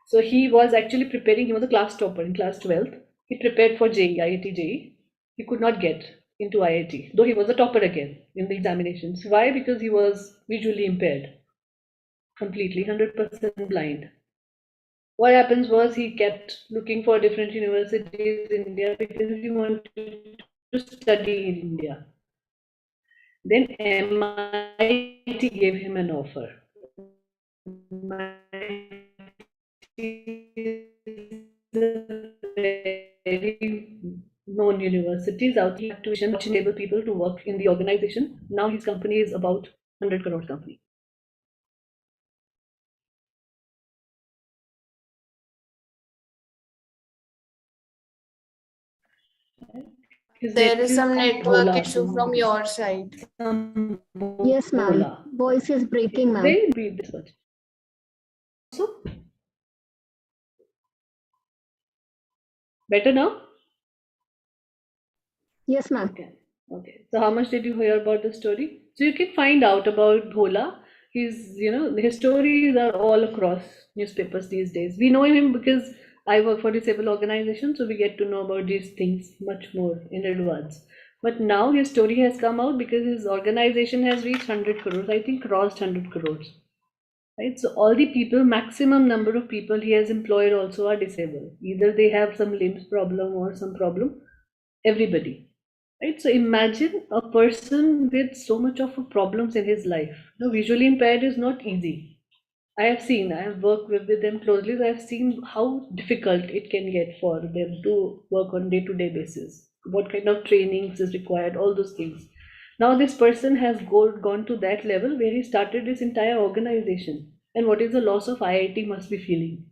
So he was actually preparing, he was a class topper in class 12th. He prepared for JEE, IIT JEE. He could not get into IIT, though he was a topper again in the examinations. Why? Because he was visually impaired, completely, 100% blind. What happens was he kept looking for different universities in India because he wanted to study in India. Then MIT gave him an offer. MIT is a very known universities out here to enable people to work in the organization. Now his company is about 100 crore company. There is some network issue from your side. Yes, ma'am. Voice is breaking, ma'am. Very brief this much. So better now? Yes, ma'am. Okay. So how much did you hear about the story? So you can find out about Bhola. His stories are all across newspapers these days. We know him because I work for disabled organization, so we get to know about these things much more in advance. But now his story has come out because his organization has reached 100 crores. I think crossed 100 crores. Right? So all the people, maximum number of people he has employed also are disabled. Either they have some limbs problem or some problem. Everybody. Right? So imagine a person with so much of problems in his life. Visually impaired is not easy. I have worked with them closely. So I have seen how difficult it can get for them to work on day-to-day basis. What kind of trainings is required, all those things. Now this person has gone to that level where he started this entire organization. And what is the loss of IIT must be feeling.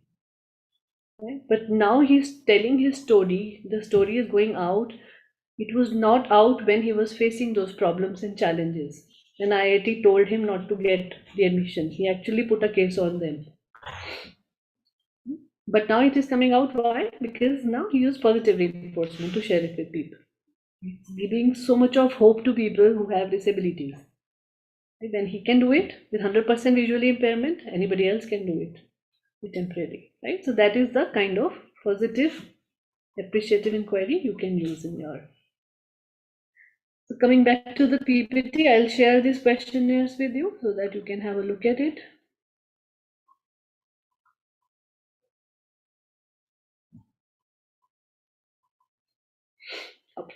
Right? But now he's telling his story. The story is going out. It was not out when he was facing those problems and challenges. And IIT told him not to get the admission. He actually put a case on them. But now it is coming out. Why? Because now he used positive reinforcement to share it with people. It's giving so much of hope to people who have disabilities. When he can do it with 100% visually impairment, anybody else can do it with temporary. Right? So that is the kind of positive appreciative inquiry you can use in your. So coming back to the PPT, I'll share these questionnaires with you so that you can have a look at it. Okay.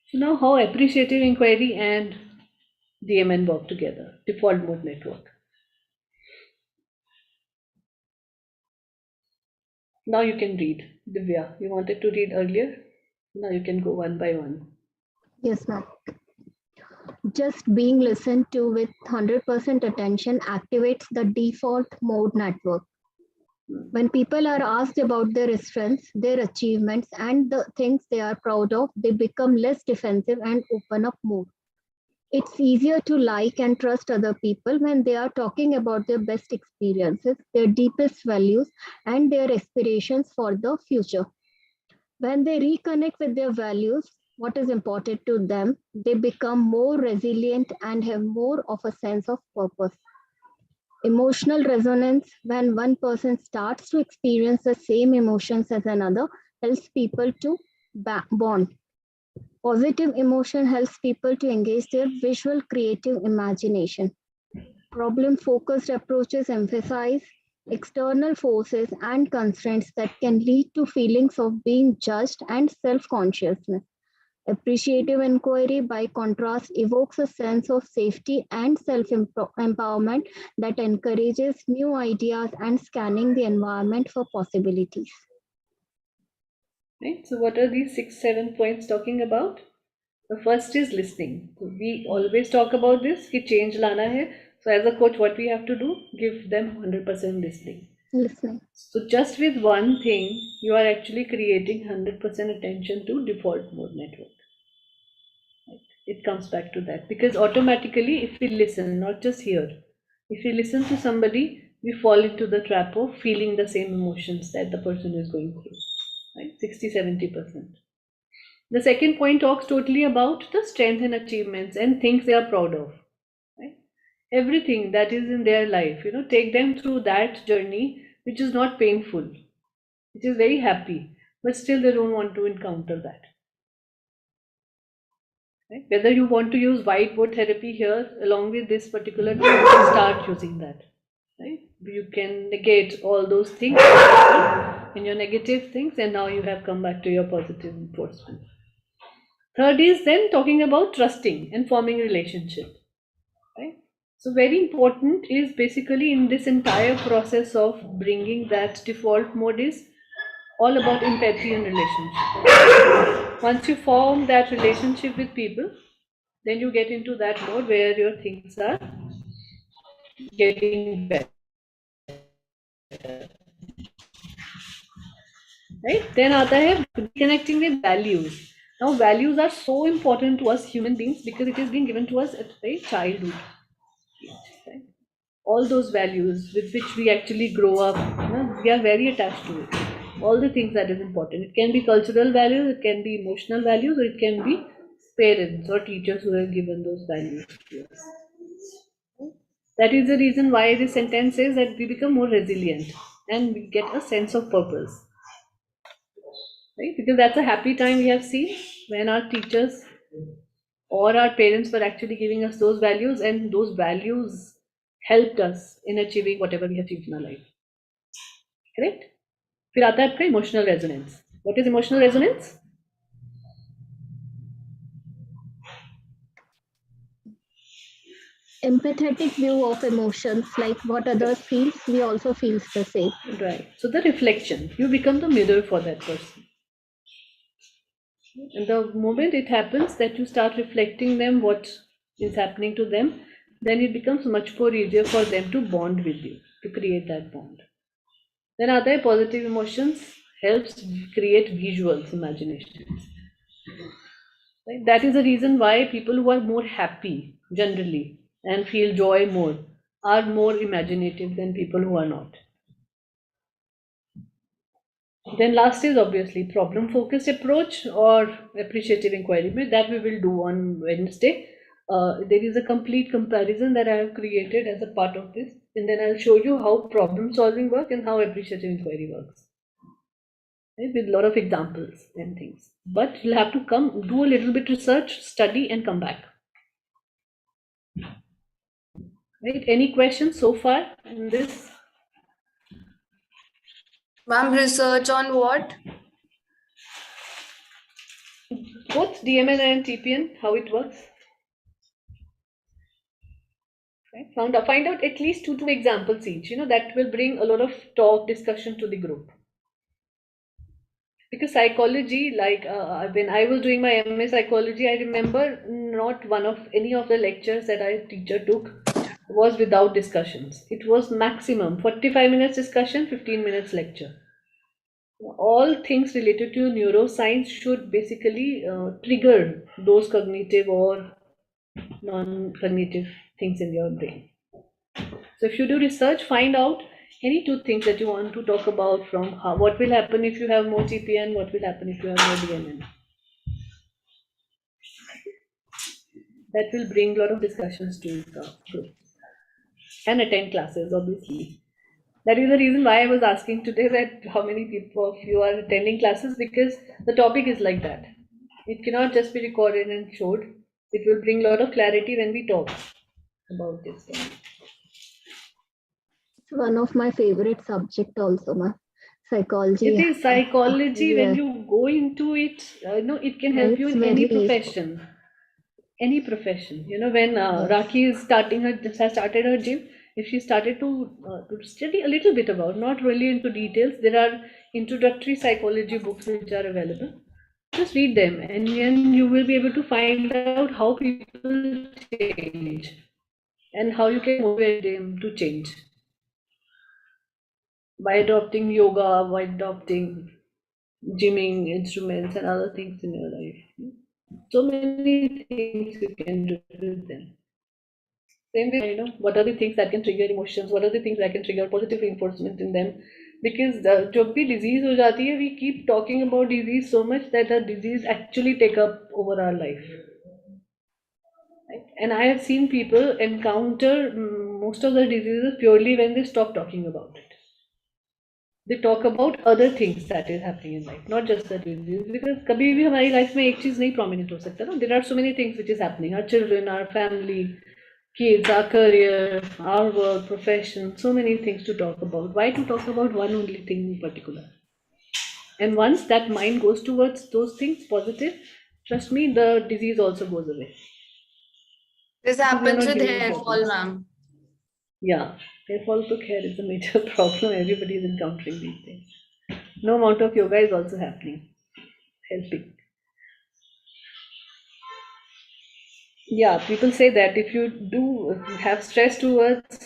So now how appreciative inquiry and DMN work together, default mode network. Now you can read. Divya, you wanted to read earlier? Now you can go one by one. Yes, ma'am. Just being listened to with 100% attention activates the default mode network. When people are asked about their strengths, their achievements, and the things they are proud of, they become less defensive and open up more. It's easier to like and trust other people when they are talking about their best experiences, their deepest values, and their aspirations for the future. When they reconnect with their values, what is important to them, they become more resilient and have more of a sense of purpose. Emotional resonance, when one person starts to experience the same emotions as another, helps people to bond. Positive emotion helps people to engage their visual creative imagination. Problem-focused approaches emphasize external forces and constraints that can lead to feelings of being judged and self-consciousness. Appreciative inquiry, by contrast, evokes a sense of safety and self-empowerment that encourages new ideas and scanning the environment for possibilities. Right. So what are these 6-7 points talking about? The first is listening. So we always talk about this, ki change lana hai. So as a coach, what we have to do? Give them 100% listening. So just with one thing, you are actually creating 100% attention to default mode network. Right. It comes back to that because automatically if we listen, not just hear, if we listen to somebody, we fall into the trap of feeling the same emotions that the person is going through. Right? 60-70%. The second point talks totally about the strengths and achievements and things they are proud of. Right? Everything that is in their life, take them through that journey, which is not painful, which is very happy, but still they don't want to encounter that. Right? Whether you want to use whiteboard therapy here, along with this particular thing, you can start using that. Right? You can negate all those things and your negative things, and now you have come back to your positive reinforcement. Third is then talking about trusting and forming relationship. Right? So very important is basically in this entire process of bringing that default mode is all about empathy and relationship. Once you form that relationship with people, then you get into that mode where your things are getting better. Right? Then aata hai reconnecting with values. Now values are so important to us human beings because it is being given to us at a childhood. Right? All those values with which we actually grow up, we are very attached to it. All the things that is important. It can be cultural values, it can be emotional values, or it can be parents or teachers who have given those values to us. That is the reason why this sentence says that we become more resilient and we get a sense of purpose. Right? Because that's a happy time we have seen when our teachers or our parents were actually giving us those values, and those values helped us in achieving whatever we have achieved in our life. Correct? फिर आता है आपका emotional resonance. What is emotional resonance? Empathetic view of emotions, like what others feels, we also feels the same. Right. So the reflection, you become the mirror for that person. And the moment it happens that you start reflecting them what is happening to them, then it becomes much more easier for them to bond with you, to create that bond. Then other positive emotions helps create visuals, imaginations. Right? That is the reason why people who are more happy generally and feel joy more are more imaginative than people who are not. Then last is obviously problem focused approach or appreciative inquiry, but that we will do on Wednesday. There is a complete comparison that I have created as a part of this, and then I'll show you how problem solving works and how appreciative inquiry works. Right? With a lot of examples and things. But you'll have to come do a little bit research, study, and come back. Right? Any questions so far in this? Ma'am, research on what? Both DMN and TPN, how it works. Right? Find out at least two examples each. That will bring a lot of talk, discussion to the group. Because psychology, like when I was doing my MA psychology, I remember not one of any of the lectures that our teacher took was without discussions. It was maximum 45 minutes discussion, 15 minutes lecture. All things related to neuroscience should basically trigger those cognitive or non-cognitive things in your brain. So if you do research, find out any two things that you want to talk about from what will happen if you have more TPN, what will happen if you have more DMN. That will bring a lot of discussions to the group. And attend classes, obviously. That is the reason why I was asking today that how many people of you are attending classes, because the topic is like that. It cannot just be recorded and showed. It will bring a lot of clarity when we talk about this topic. It's one of my favorite subject also, ma. Psychology. It is psychology. Yeah. When you go into it, it can help you in any profession. Any profession. When Rakhi is has started her gym, if she started to study a little bit about, not really into details, there are introductory psychology books which are available. Just read them, and then you will be able to find out how people change and how you can motivate them to change by adopting yoga, by adopting gymming instruments and other things in your life. So many things you can do with them. Same way, what are the things that can trigger emotions? What are the things that can trigger positive reinforcement in them? Because जब भी disease हो जाती है, we keep talking about disease so much that the disease actually take up over our life. Right? And I have seen people encounter most of the diseases purely when they stop talking about it. They talk about other things that is happening in life, not just the disease. Because कभी भी हमारी life में एक चीज नहीं prominent हो सकता ना. There are so many things which is happening. Our children, our family, kids, our career, our work, profession, so many things to talk about. Why to talk about one only thing in particular? And once that mind goes towards those things positive, trust me, the disease also goes away. This happens with hair fall, ma'am. Yeah, hair fall to hair is a major problem everybody is encountering these days. No amount of yoga is also happening, helping. Yeah, people say that if you do have stress towards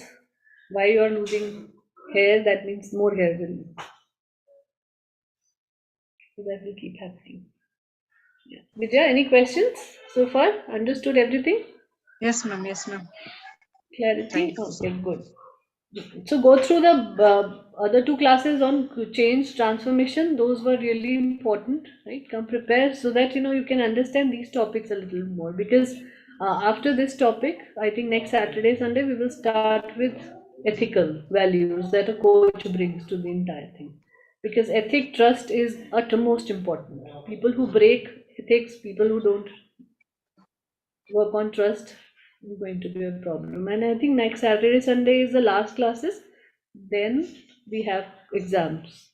why you are losing hair, that means more hair will, so that will keep happening. Yeah. Vijaya, any questions so far? Understood everything? Yes, ma'am. Yes, ma'am. Clarity? Thank you. Okay, good. So go through the other two classes on change transformation. Those were really important, right? Come prepared so that you can understand these topics a little more. Because after this topic, I think next Saturday, Sunday, we will start with ethical values that a coach brings to the entire thing. Because ethic trust is uttermost important. People who break ethics, people who don't work on trust is going to be a problem. And I think next Saturday, Sunday is the last classes. Then we have exams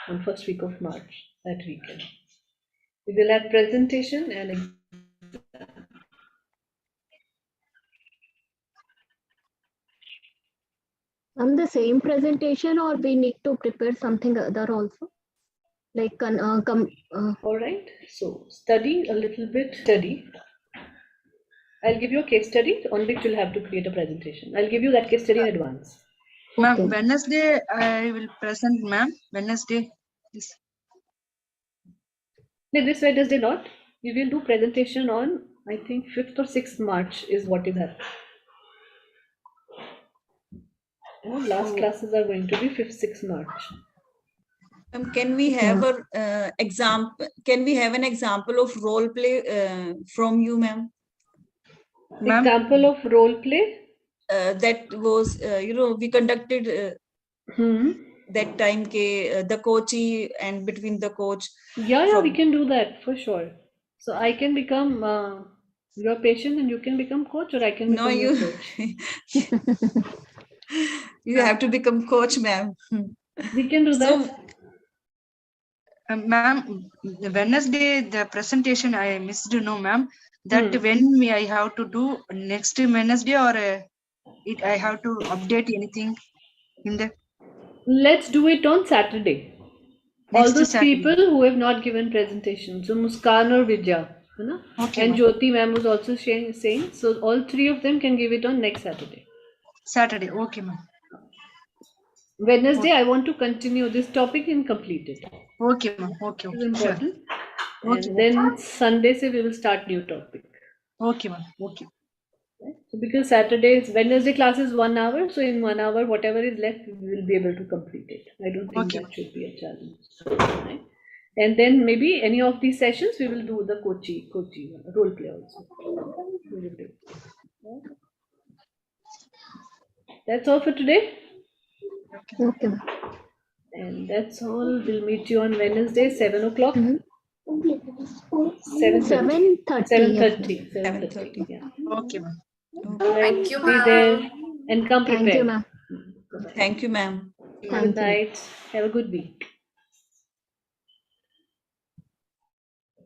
on first week of March that weekend. We will have presentation and On the same presentation, or we need to prepare something other also, like all right. So study a little bit. Study. I'll give you a case study on which you'll have to create a presentation. I'll give you that case study in advance. Ma'am, Okay. Wednesday I will present, ma'am. Wednesday. Yes. No, this Wednesday not. We will do presentation on I think 5th or 6th March is what is happening. Last classes are going to be 5th, 6th March. Can we have a example? Can we have an example of role play from you, ma'am? Ma'am, Example of role play? That was, we conducted that time the coachee and between the coach. Yeah, we can do that for sure. So I can become your patient and you can become coach, or I can No, become your coach. You have to become coach, ma'am. We can do that. ma'am, Wednesday the presentation I missed to know, ma'am. That when I have to do next Wednesday, or I have to update anything in the Let's do it on Saturday. All next those Saturday. people who have not given presentation, so Muskan or Vidya, Okay, and ma'am. Jyoti ma'am was also saying, so all three of them can give it on next Saturday. Saturday, okay, ma'am. Wednesday, I want to continue this topic and complete it. Okay, ma'am. Okay, This is okay, sure. important. Okay, And then Sunday, say we will start new topic. okay, ma'am. Okay. Right? So because Wednesday class is 1 hour, so in 1 hour, whatever is left, we will be able to complete it. I don't think Okay. that should be a challenge. Right? And then maybe any of these sessions, we will do the coaching role play also. We will do. Right? That's all for today. Okay. And that's all. We'll meet you on Wednesday, 7 o'clock. 7:30. 7:30. Yeah. Okay, ma'am. Thank you, Be there ma'am. and come Thank you, prepared. ma'am. Thank you, ma'am. Good night. Have a good week.